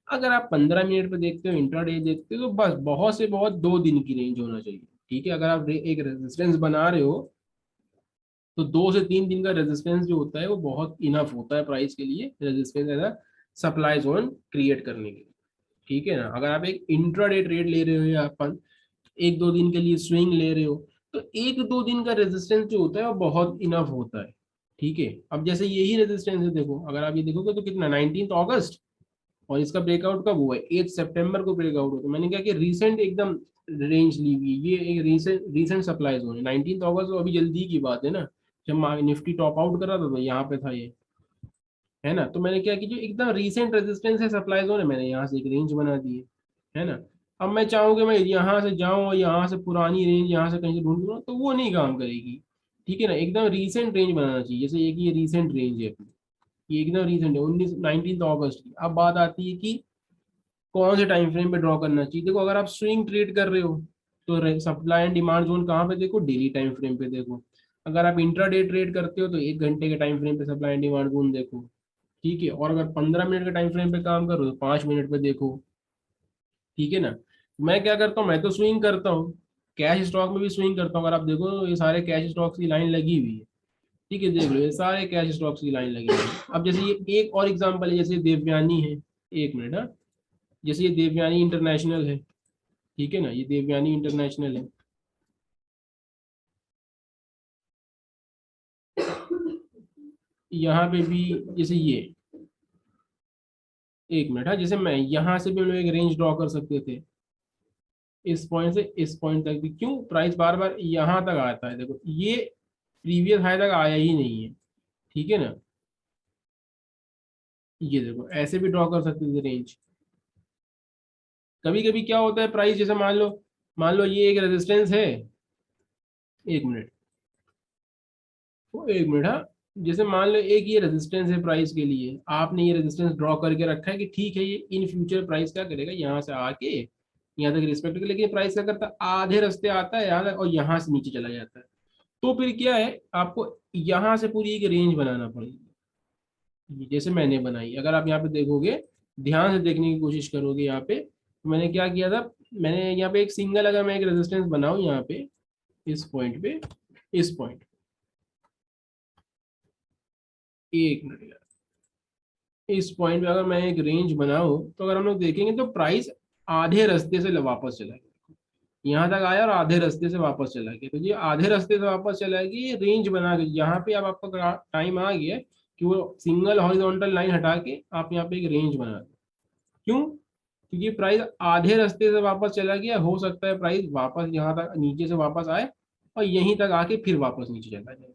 अगर आप 15 मिनट पे देखते हो, इंट्राडे देखते हो, तो बस बहुत से बहुत 2 दिन की रेंज होना चाहिए, ठीक है। अगर आप एक रेजिस्टेंस बना रहे हो, तो 2 से 3 दिन का रेजिस्टेंस जो होता है वो बहुत इनफ होता है प्राइस के लिए, resistance as a supply zone create करने के लिए, ठीक है ना। अगर आप एक इंट्राडे ट्रेड ले रहे हो या अपन 1-2 दिन के लिए स्विंग ले रहे हो, तो 1-2 दिन का रेजिस्टेंस जो होता है वो बहुत इनफ होता है, ठीक है। अब जैसे यही रेजिस्टेंस है, देखो अगर आप ये देखोगे तो कितना, 19 अगस्त, और इसका ब्रेकआउट कब हुआ है, 8 सितंबर को ब्रेकआउट हुआ। तो मैंने कहा कि रिसेंट एकदम रेंज ली हुई, ये एक रिसेंट रिसेंट सप्लाई जोन है, 19 अगस्त, तो अभी जल्दी की बात है ना, जब निफ्टी टॉप आउट कर रहा था तो यहाँ पे था ये, है ना। तो मैंने क्या कि जो एकदम रीसेंट रेजिस्टेंस है, सप्लाई जोन है, मैंने यहाँ से एक रेंज बना दी है ना। अब मैं चाहूँ कि मैं यहाँ से जाऊँ और यहाँ से पुरानी रेंज यहाँ से कहीं से ढूंढ लूँ, तो वो नहीं काम करेगी, ठीक है ना। एकदम रीसेंट रेंज बनाना चाहिए, जैसे ये रीसेंट रेंज है अपनी, ये एकदम रीसेंट है, 19 अगस्त की। अब बात आती है कि कौन से टाइम फ्रेम पे ड्रॉ करना चाहिए। देखो अगर आप स्विंग ट्रेड कर रहे हो, तो सप्लाई एंड डिमांड जोन कहाँ पे देखो, डेली टाइम फ्रेम पे देखो। अगर आप इंट्राडे ट्रेड करते हो तो 1 घंटे के टाइम फ्रेम पे सप्लाई एंड डिमांड जोन देखो, ठीक है। और अगर 15 मिनट के टाइम फ्रेम पे काम करो तो 5 मिनट पे देखो, ठीक है ना। मैं क्या करता हूँ, मैं तो स्विंग करता हूँ, कैश स्टॉक में भी स्विंग करता हूँ। अगर आप देखो तो ये सारे कैश स्टॉक्स की लाइन लगी हुई है, ठीक है, देख लो ये सारे कैश स्टॉक्स की लाइन लगी हुई है। अब जैसे ये एक और एग्जांपल है, जैसे देवयानी है, एक मिनट, हाँ, जैसे ये देवयानी इंटरनेशनल है, ठीक है ना, ये देवयानी इंटरनेशनल है, यहाँ पे भी जैसे ये, एक मिनट, हाँ, जैसे मैं यहाँ से भी हम लोग एक रेंज ड्रॉ कर सकते थे, इस पॉइंट से इस पॉइंट तक भी, क्यों प्राइस बार बार यहाँ तक आता है, देखो ये प्रीवियस हाई तक आया ही नहीं है, ठीक है ना। ये देखो ऐसे भी ड्रॉ कर सकते थे रेंज। कभी कभी क्या होता है प्राइस, जैसे मान लो ये एक रेजिस्टेंस है, एक मिनट, तो एक मिनट, हाँ, जैसे मान लो एक ये रेजिस्टेंस है प्राइस के लिए, आपने ये रेजिस्टेंस ड्रॉ करके रखा है कि ठीक है ये इन फ्यूचर प्राइस क्या करेगा, यहाँ से आके यहाँ तक रिस्पेक्ट कर, लेकिन प्राइस क्या करता है, आधे रास्ते आता है यहाँ तक और यहाँ से नीचे चला जाता है। तो फिर क्या है, आपको यहाँ से पूरी एक रेंज बनाना पड़ेगी, जैसे मैंने बनाई। अगर आप यहाँ पे देखोगे, ध्यान से देखने की कोशिश करोगे यहाँ पे, तो मैंने क्या किया था, मैंने यहाँ पे एक सिंगल, अगर मैं एक रेजिस्टेंस बनाऊं यहाँ पे, इस पॉइंट पे, इस पॉइंट, एक मिनट यार, इस पॉइंट पे अगर मैं एक रेंज बनाऊं, तो अगर हम लोग देखेंगे तो प्राइस आधे रास्ते से वापस चला गया, यहाँ तक आया और आधे रास्ते से वापस चला गया। तो ये आधे रास्ते से वापस चला गया, ये रेंज बना गया। यहाँ पे अब आपका टाइम आ गया कि वो सिंगल हॉरिजॉन्टल लाइन हटा के आप यहाँ पे एक रेंज बना दो। क्यों? क्योंकि प्राइस आधे रास्ते से वापस चला गया, हो सकता है प्राइस वापस यहाँ तक नीचे से वापस आए और यहीं तक आके फिर वापस नीचे चला जाए।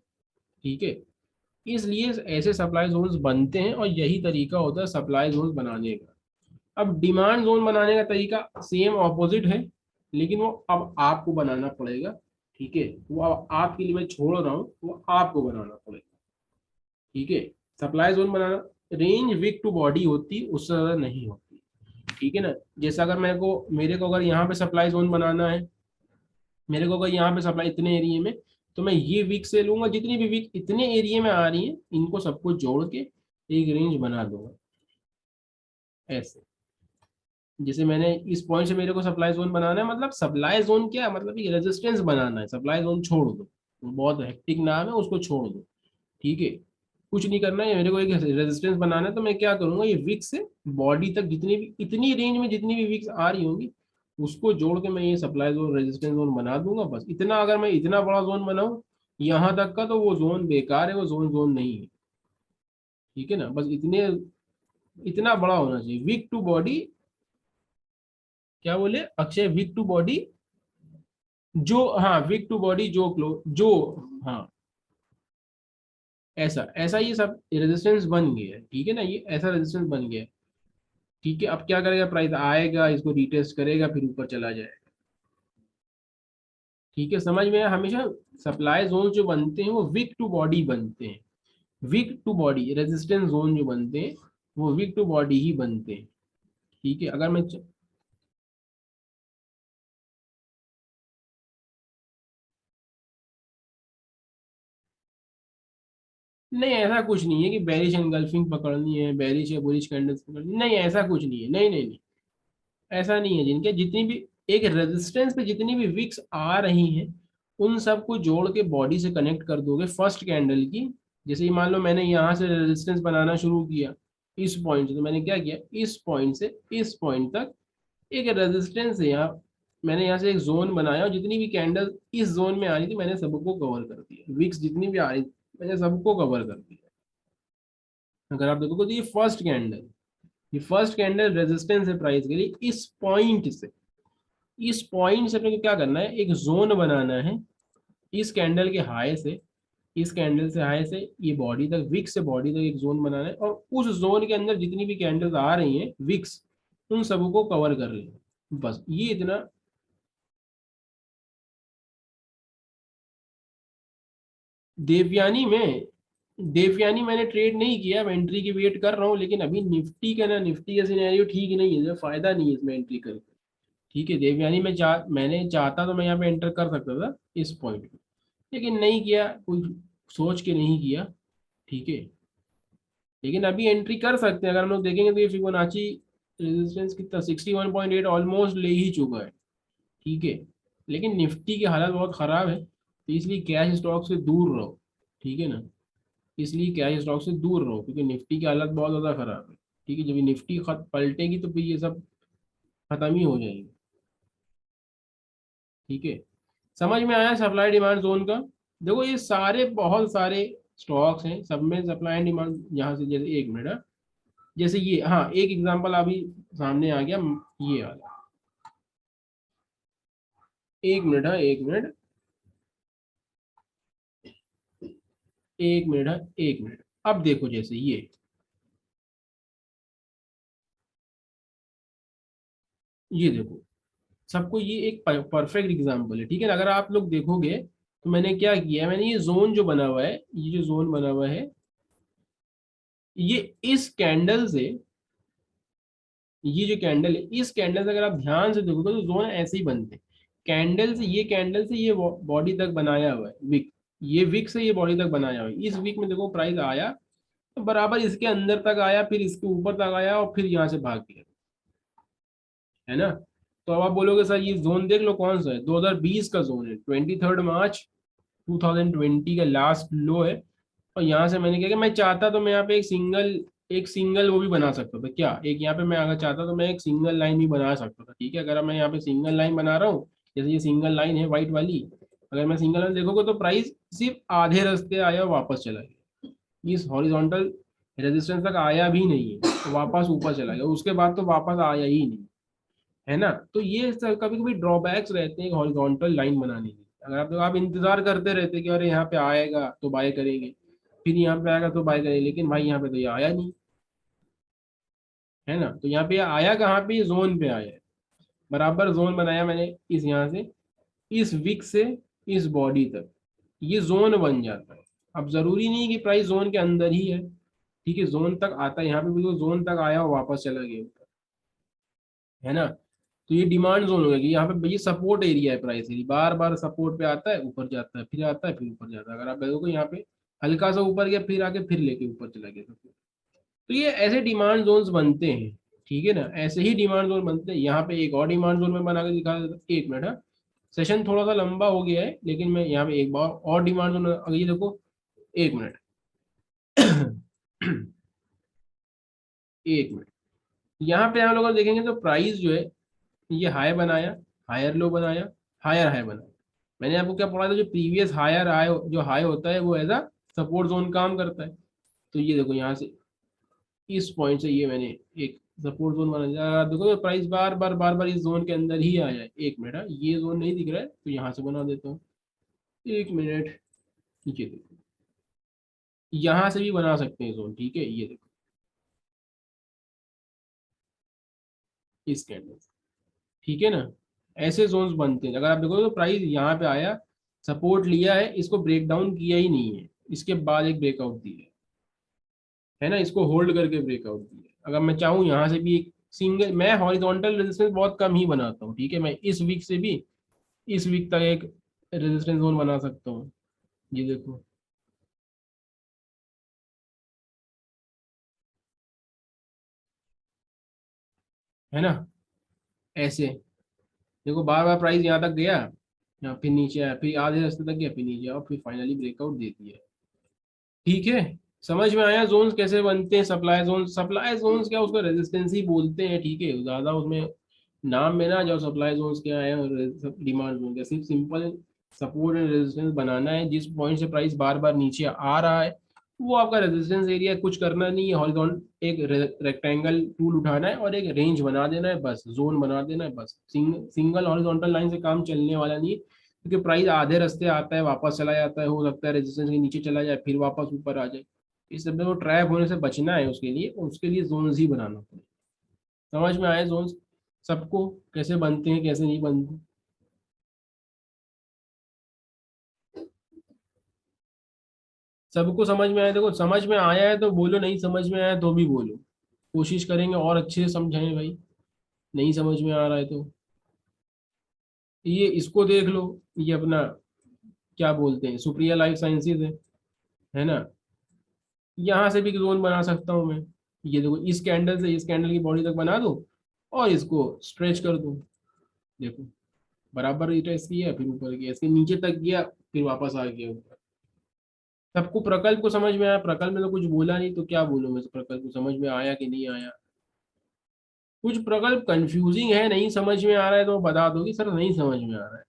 ठीक है, इसलिए ऐसे सप्लाई जोन्स बनते हैं और यही तरीका होता है सप्लाई जोन बनाने का। अब डिमांड जोन बनाने का तरीका सेम ऑपोजिट है, लेकिन वो अब आपको बनाना पड़ेगा। ठीक है, वो अब आपके लिए मैं छोड़ रहा हूँ, वो आपको बनाना पड़ेगा। ठीक है, सप्लाई जोन बनाना, रेंज विक टू बॉडी होती, उससे ज्यादा नहीं होती। ठीक है ना, जैसे अगर मेरे को अगर यहाँ पे सप्लाई जोन बनाना है, मेरे को अगर यहाँ पे सप्लाई इतने एरिया में, तो मैं ये वीक से लूंगा, जितनी भी वीक इतने एरिया में आ रही है इनको सबको जोड़ के एक रेंज बना दूंगा ऐसे। जैसे मैंने इस पॉइंट से मेरे को सप्लाई जोन बनाना है, मतलब सप्लाई जोन क्या है, मतलब ये रेजिस्टेंस बनाना है, सप्लाई जोन छोड़ दो, बहुत हेक्टिक नाम है, उसको छोड़ दो। ठीक है, कुछ नहीं करना है, मेरे को एक रेजिस्टेंस बनाना है, तो मैं क्या करूंगा, ये विक से बॉडी तक जितनी भी, इतनी रेंज में जितनी भी विक्स आ रही होंगी उसको जोड़ के मैं ये सप्लाई जोन रेजिस्टेंस जोन बना दूंगा। बस इतना, अगर मैं इतना बड़ा जोन बनाऊं यहाँ तक का, तो वो जोन बेकार है, वो जोन जोन नहीं है। ठीक है ना, बस इतना बड़ा होना चाहिए विक टू बॉडी। क्या बोले अक्षय, विक टू बॉडी जो, हाँ विक टू बॉडी जो क्लो जो, हाँ, ऐसा ऐसा ये सब रेजिस्टेंस बन गया है। ठीक है ना, ये ऐसा रेजिस्टेंस बन गया है। ठीक है, अब क्या करेगा, प्राइस आएगा, इसको रिटेस्ट करेगा, फिर ऊपर चला जाएगा। ठीक है, समझ में आया? हमेशा सप्लाई जोन जो बनते हैं वो विक टू बॉडी बनते हैं, wick to body resistance zone जो बनते हैं वो विक टू बॉडी ही बनते हैं। ठीक है, अगर मैं नहीं, ऐसा कुछ नहीं है कि बेरिश एंगल्फिंग पकड़नी है, बेरिश या बुलिश कैंडल्स पकड़नी, नहीं ऐसा कुछ नहीं है, नहीं नहीं नहीं, ऐसा नहीं है। जिनके जितनी भी एक रेजिस्टेंस पे जितनी भी विक्स आ रही हैं उन सबको जोड़ के बॉडी से कनेक्ट कर दोगे फर्स्ट कैंडल की। जैसे ही मान लो मैंने यहाँ से रेजिस्टेंस बनाना शुरू किया, इस पॉइंट से, तो मैंने क्या किया, इस पॉइंट से इस पॉइंट तक एक रेजिस्टेंस है यहाँ, मैंने यहाँ से एक जोन बनाया और जितनी भी कैंडल इस जोन में आ रही थी मैंने सबको कवर कर दिया, विक्स जितनी भी आ रही थी मैंने सबको कवर कर दिया। अगर आप देखोगे तो ये फर्स्ट कैंडल रेजिस्टेंस है प्राइस के लिए, इस पॉइंट से अपने को क्या करना है, एक जोन बनाना है, इस कैंडल के हाई से, इस कैंडल से हाई से ये बॉडी तक, विक्स से बॉडी तक एक जोन बनाना है, और उस जोन के अंदर जितनी भी कैंडल्स आ रही हैं विक्स, उन सबको कवर कर लेना, बस ये इतना। देवयानी में, देवयानी मैंने ट्रेड नहीं किया, मैं एंट्री की वेट कर रहा हूँ, लेकिन अभी निफ्टी का ना, निफ्टी का सिनेरियो ठीक नहीं है, फायदा नहीं है इसमें एंट्री करके। ठीक है, देवयानी में मैंने चाहता तो मैं यहाँ पे एंटर कर सकता था इस पॉइंट पे, लेकिन नहीं किया, कोई सोच के नहीं किया। ठीक है, लेकिन अभी एंट्री कर सकते हैं, अगर हम लोग देखेंगे तो ये फिबोनाची रेजिस्टेंस कितना 61.8 ऑलमोस्ट ले ही चुका है। ठीक है, लेकिन निफ्टी की हालत बहुत खराब है, तो इसलिए कैश स्टॉक से दूर रहो। ठीक है ना, इसलिए कैश स्टॉक से दूर रहो, क्योंकि निफ्टी की हालत बहुत ज़्यादा खराब है। ठीक है, जब ये निफ्टी खत पलटेगी तो फिर ये सब खत्म ही हो जाएगी। ठीक है, समझ में आया सप्लाई डिमांड जोन का? देखो ये सारे बहुत सारे स्टॉक्स हैं, सब में सप्लाई एंड डिमांड यहाँ से, जैसे एक मिनट, हाँ, जैसे ये, हाँ एक एग्जांपल अभी सामने आ गया, ये वाला, एक मिनट, हाँ एक मिनट, एक मिनट, हाँ एक मिनट। अब देखो जैसे ये देखो, सबको ये एक परफेक्ट एग्जांपल है। ठीक है ना, अगर आप लोग देखोगे तो मैंने क्या किया, मैंने ये जोन जो बना हुआ है, ये जो जोन बना हुआ है, ये इस कैंडल से, ये जो कैंडल है, इस कैंडल से अगर आप ध्यान से देखोगे तो जोन ऐसे ही बनते हैं। कैंडल से ये बॉडी तक बनाया हुआ है विक, ये विक से ये बॉडी तक बनाया हुआ है। इस वीक में देखो प्राइस आया तो बराबर इसके अंदर तक आया, फिर इसके ऊपर तक आया और फिर यहाँ से भाग गया, है ना। तो अब आप बोलोगे सर ये जोन देख लो कौन सा है, 2020 का जोन है, 23 मार्च 2020 का लास्ट लो है। और यहाँ से मैंने क्या किया, मैं चाहता तो मैं यहाँ पे एक सिंगल वो भी बना सकता था क्या, एक यहाँ पे मैं अगर चाहता तो मैं एक सिंगल लाइन भी बना सकता था, ठीक है। अगर मैं यहाँ पे सिंगल लाइन बना रहा हूँ, जैसे ये सिंगल लाइन है व्हाइट वाली, अगर मैं सिंगल लाइन देखोगे तो प्राइस सिर्फ आधे रास्ते आया और वापस चला गया, इस हॉरिजॉन्टल रेजिस्टेंस तक आया भी नहीं है, तो वापस ऊपर चला गया, उसके बाद तो वापस आया ही नहीं, है ना। तो ये कभी कभी ड्रॉबैक्स रहते हैं हॉरिजॉन्टल लाइन बनाने के। अगर आप इंतजार करते रहते कि अरे यहाँ पे आएगा तो बाय करेंगे, फिर यहाँ पे आएगा तो बाय करेंगे, लेकिन भाई यहाँ पे तो ये आया नहीं, है ना। तो यहाँ पे आया कहाँ पे, जोन पे आया है, बराबर जोन बनाया मैंने इस यहाँ से इस विक से इस बॉडी तक, ये जोन बन जाता है। अब जरूरी नहीं कि प्राइस जोन के अंदर ही है, ठीक है, जोन तक आता है, यहाँ पे बिल्कुल जोन तक आया और वापस चला गया ऊपर, है ना। तो ये डिमांड जोन हो गया कि यहाँ पे ये सपोर्ट एरिया है, प्राइस एरिया बार बार सपोर्ट पे आता है, ऊपर जाता है, फिर आता है, फिर ऊपर जाता है। अगर आप देखोगे यहाँ पे हल्का सा ऊपर गया, फिर आके फिर लेके ऊपर चला गया, तो ये ऐसे डिमांड जोन्स बनते हैं, ठीक है ना, ऐसे ही डिमांड जोन बनते हैं। यहाँ पे एक और डिमांड जोन में बना के दिखा देता हूं। एक मिनट, हाँ, सेशन थोड़ा सा लंबा हो गया है, लेकिन मैं यहाँ पे एक बार और डिमांड जोन, अगर ये देखो, एक मिनट, एक मिनट, यहाँ पे हम लोग देखेंगे तो प्राइस जो है, ये हाई बनाया, हायर लो बनाया, हायर हाई बनाया। मैंने आपको क्या पढ़ा था, जो प्रीवियस हायर हाई, जो हाई होता है वो एज अ सपोर्ट जोन काम करता है। तो ये देखो यहाँ से इस पॉइंट से ये मैंने एक सपोर्ट जोन बना दिया। देखो तो प्राइस बार बार इस जोन के अंदर ही आया है। एक मिनट, हाँ, ये जोन नहीं दिख रहा है तो यहाँ से बना देता हूँ, एक मिनट, ये देखो, यहाँ से भी बना सकते हैं जोन, ठीक है, ये देखो इस कैंडल, ठीक है ना। ऐसे जोन्स बनते हैं। अगर आप देखो तो प्राइस यहाँ पे आया, सपोर्ट लिया है, इसको ब्रेक डाउन किया ही नहीं है, इसके बाद एक ब्रेकआउट दिया है ना, इसको होल्ड करके ब्रेकआउट दिया है। अगर मैं चाहूँ यहाँ से भी एक सिंगल, मैं हॉरिजॉन्टल रेजिस्टेंस बहुत कम ही बनाता हूँ, ठीक है, मैं इस वीक से भी इस वीक तक एक रेजिस्टेंस जोन बना सकता हूँ, ये देखो, है ना। ऐसे देखो बार बार प्राइस यहाँ तक गया, यहाँ फिर नीचे आया, फिर आधे रास्ते तक गया, फिर नीचे आया और फिर फाइनली ब्रेकआउट दे दिया, ठीक है। समझ में आया जोन्स कैसे बनते हैं, सप्लाई जोन्स क्या, उसको रेजिस्टेंस ही बोलते हैं, ठीक है, ज्यादा उसमें नाम में ना जाओ, सप्लाई जोन्स क्या है और डिमांड जोन क्या, सिर्फ सिंपल सपोर्ट एंड रेजिस्टेंस बनाना है। जिस पॉइंट से प्राइस बार बार नीचे आ रहा है वो आपका रेजिस्टेंस एरिया, कुछ करना नहीं है, हॉरिजॉन्टल एक रेक्टेंगल टूल उठाना है और एक रेंज बना देना है, बस जोन बना देना है, बस सिंगल हॉरिजॉन्टल लाइन से काम चलने वाला नहीं है, क्योंकि प्राइस आधे रास्ते आता है वापस चला जाता है, हो सकता है रेजिस्टेंस के नीचे चला जाए फिर वापस ऊपर आ जाए। इस सब में वो ट्रैप होने से बचना है, उसके लिए जोन्स ही बनाना पड़ेगा। समझ में आए जोन्स सबको कैसे बनते हैं कैसे नहीं बनते। सबको समझ में आया, देखो समझ में आया है तो बोलो, नहीं समझ में आया तो भी बोलो, कोशिश करेंगे और अच्छे से समझाएं भाई, नहीं समझ में आ रहा है तो। ये इसको देख लो, ये अपना क्या बोलते हैं, सुप्रिया लाइफ साइंसेज है ना, यहाँ से भी जोन बना सकता हूँ मैं। ये देखो इस कैंडल से इस कैंडल की बॉडी तक बना दो और इसको स्ट्रेच कर दो, देखो बराबर रिट्रेस किया, फिर ऊपर गया, इसके नीचे तक गया, फिर वापस आ गया ऊपर। सबको प्रकल्प को समझ में आया, प्रकल्प में तो कुछ बोला नहीं तो क्या बोलूं मैं, प्रकल्प को समझ में आया कि नहीं आया। कुछ प्रकल्प कंफ्यूजिंग है, नहीं समझ में आ रहा है तो बता दो कि सर नहीं समझ में आ रहा है।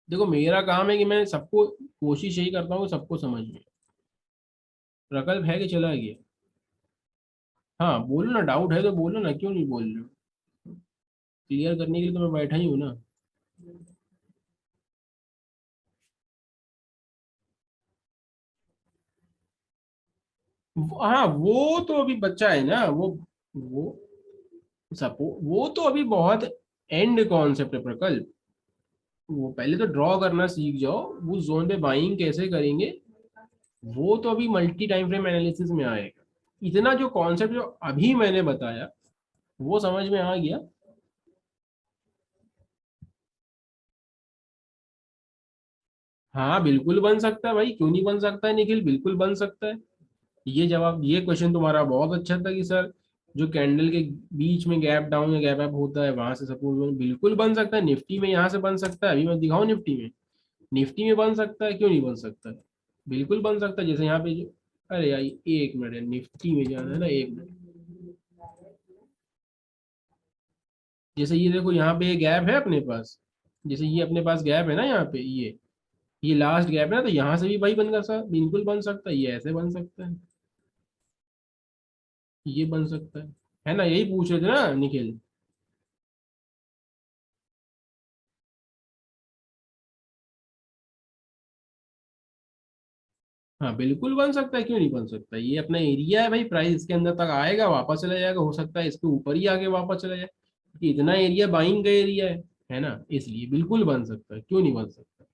देखो मेरा काम है कि मैं सबको कोशिश यही करता हूँ कि सबको समझ में। प्रकल्प है कि चला गया, हाँ बोलो ना, डाउट है तो बोलो ना, क्यों नहीं बोल रहे हो, क्लियर करने के लिए तो मैं बैठा ही हूँ ना। हाँ वो तो अभी बच्चा है ना, वो सपो वो तो अभी बहुत एंड कॉन्सेप्ट है प्रकल्प, वो पहले तो ड्रॉ करना सीख जाओ, वो जोन पे बाइंग कैसे करेंगे वो तो अभी मल्टी टाइम फ्रेम एनालिसिस में आएगा। इतना जो कॉन्सेप्ट जो अभी मैंने बताया वो समझ में आ गया। हाँ बिल्कुल बन सकता है भाई, क्यों नहीं बन सकता है निखिल, बिल्कुल बन सकता है। ये जवाब, ये क्वेश्चन तुम्हारा बहुत अच्छा था कि सर जो कैंडल के बीच में गैप डाउन या गैप अप होता है वहां से सपोर्ट बिल्कुल बन सकता है, निफ्टी में यहाँ से बन सकता है, अभी मैं दिखाऊं निफ्टी में, निफ्टी में बन सकता है, क्यों नहीं बन सकता है, बिल्कुल बन सकता है। जैसे यहाँ पे जो, अरे यार एक मिनट है, निफ्टी में जाना है ना, एक मिनट। जैसे ये देखो यहाँ पे ये गैप है अपने पास, जैसे ये अपने पास गैप है ना यहाँ पे, ये लास्ट गैप है ना, तो यहाँ से भी भाई बन सकता, बिल्कुल बन सकता है, ये ऐसे बन सकता है, ये बन सकता है ना, यही पूछ रहे थे ना निखिल। हाँ बिल्कुल बन सकता है, क्यों नहीं बन सकता, ये अपना एरिया है भाई, प्राइस इसके अंदर तक आएगा वापस चला जाएगा, हो सकता है इसके ऊपर ही आके वापस चला जाए, क्योंकि इतना एरिया बाइंग का एरिया है ना, इसलिए बिल्कुल बन सकता है, क्यों नहीं बन सकता।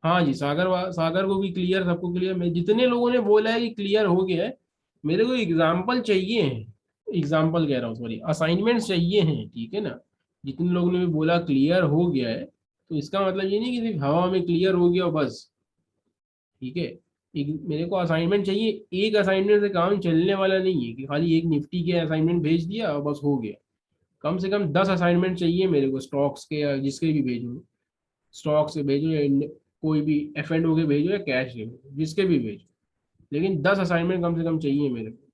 हाँ जी, सागर को भी क्लियर, सबको क्लियर, मैं जितने लोगों ने बोला है कि क्लियर हो गया है, मेरे को एग्जाम्पल चाहिए है, एग्जाम्पल कह रहा हूँ सॉरी, असाइनमेंट चाहिए हैं, ठीक है ना। जितने लोगों ने भी बोला क्लियर हो गया है, तो इसका मतलब ये नहीं कि सिर्फ हवा में क्लियर हो गया और बस, ठीक है। मेरे को असाइनमेंट चाहिए, एक असाइनमेंट से काम चलने वाला नहीं है कि खाली एक निफ्टी के असाइनमेंट भेज दिया और बस हो गया। कम से कम 10 असाइनमेंट चाहिए मेरे को, स्टॉक्स के या जिसके भी भेजो, स्टॉक से भेजो या कोई भी एफ एंड ओ के भेजो या कैश के भेजो, जिसके भी भेजो, लेकिन 10 असाइनमेंट कम से कम चाहिए मेरे को।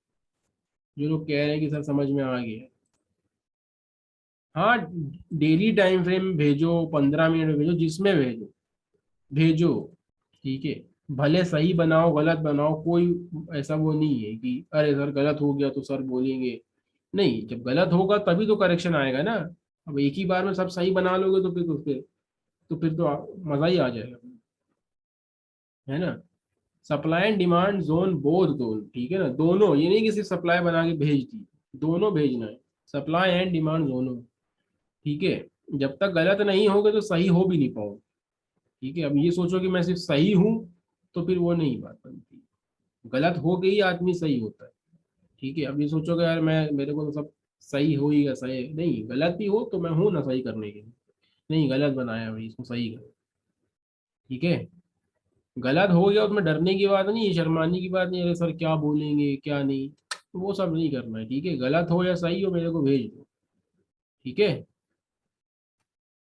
जो लोग कह रहे हैं कि सर समझ में आ गया, हाँ डेली टाइम फ्रेम भेजो, 15 मिनट में भेजो, जिसमें भेजो, भेजो, ठीक है। भले सही बनाओ गलत बनाओ, कोई ऐसा वो नहीं है कि अरे सर गलत हो गया तो सर बोलेंगे, नहीं, जब गलत होगा तभी तो करेक्शन आएगा ना। अब एक ही बार में सब सही बना लोगे तो फिर तो मजा ही आ जाएगा, है ना। Supply and demand zone both दोनों, ठीक है ना, दोनों, ये नहीं कि सिर्फ सप्लाई बना के भेज दी, दोनों भेजना है, सप्लाई एंड डिमांड दोनों, ठीक है। जब तक गलत नहीं होगे तो सही हो भी नहीं पाओ, ठीक है। अब ये सोचो कि मैं सिर्फ सही हूँ, तो फिर वो नहीं बात बनती, गलत हो गई आदमी सही होता है, ठीक है। अब ये सोचो कि यार मैं, मेरे को तो सब सही हो ही, सही नहीं, गलत भी हो तो मैं हूँ ना सही करने के लिए, नहीं गलत बनाया भाई, इसको सही कर, ठीक है। गलत हो गया उसमें डरने की बात नहीं है, शर्माने की बात नहीं, अरे सर क्या बोलेंगे क्या नहीं, तो वो सब नहीं करना है, ठीक है। गलत हो या सही हो मेरे को भेज दो, ठीक है।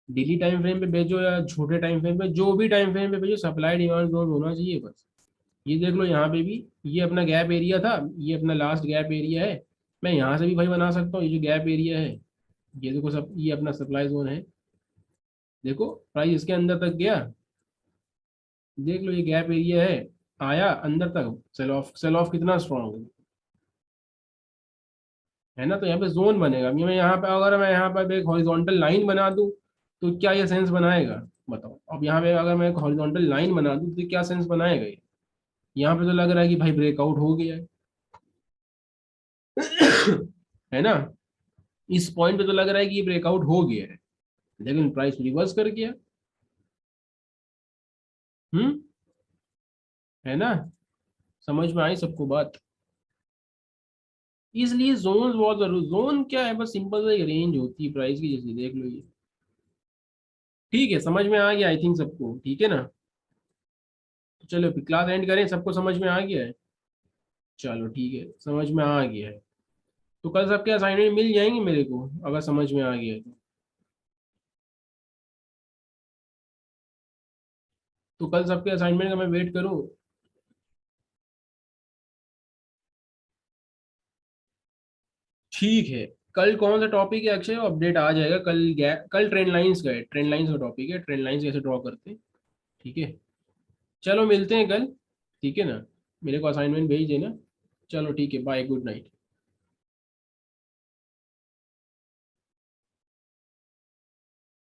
डेली टाइम फ्रेम पे भेजो या छोटे टाइम फ्रेम पे, जो भी टाइम फ्रेम पे भेजो, सप्लाई डिमांड जोन होना चाहिए बस। ये देख लो यहाँ पे भी, ये अपना गैप एरिया था, ये अपना लास्ट गैप एरिया है, मैं यहाँ से भी भाई बना सकता हूँ, ये जो गैप एरिया है, ये देखो सब, ये अपना सप्लाई जोन है, देखो प्राइस इसके अंदर तक गया, देख लो ये गैप एरिया है, आया अंदर तक, सेल ऑफ कितना स्ट्रॉन्ग है ना, तो यहाँ पे जोन बनेगा। अभी मैं यहाँ पे, अगर मैं यहाँ पर एक हॉरिजॉन्टल लाइन बना दूँ तो क्या ये सेंस बनाएगा, बताओ। अब यहाँ पे अगर मैं एक हॉरिजॉन्टल लाइन बना दूँ तो क्या सेंस बनाएगा ये, यहाँ पे तो लग रहा है कि भाई ब्रेकआउट हो गया है है ना, इस पॉइंट पे तो लग रहा है कि ये ब्रेकआउट हो गया है, लेकिन प्राइस रिवर्स कर गया, हम्म, है ना, समझ में आई सबको बात। इसलिए जोन बहुत जरूरी, जोन क्या है, बस सिंपल सा एक रेंज होती है प्राइस की, जैसे देख लो ये, ठीक है, समझ में आ गया आई थिंक सबको, ठीक है ना। तो चलो क्लास एंड करें, सबको समझ में आ गया है, चलो ठीक है, समझ में आ गया है। तो कल सबके असाइनमेंट मिल जाएंगे मेरे को, अगर समझ में आ गया है तो कल सबके असाइनमेंट का मैं वेट करूँ। ठीक है, कल कौन सा टॉपिक है अक्षय, अपडेट आ जाएगा कल, कल ट्रेंड लाइंस का है, ट्रेंड लाइंस का टॉपिक है, ट्रेंड लाइंस कैसे ड्रॉ करते हैं, ठीक है। चलो मिलते हैं कल, ठीक है ना, मेरे को असाइनमेंट भेज देना। चलो ठीक है, बाय, गुड नाइट।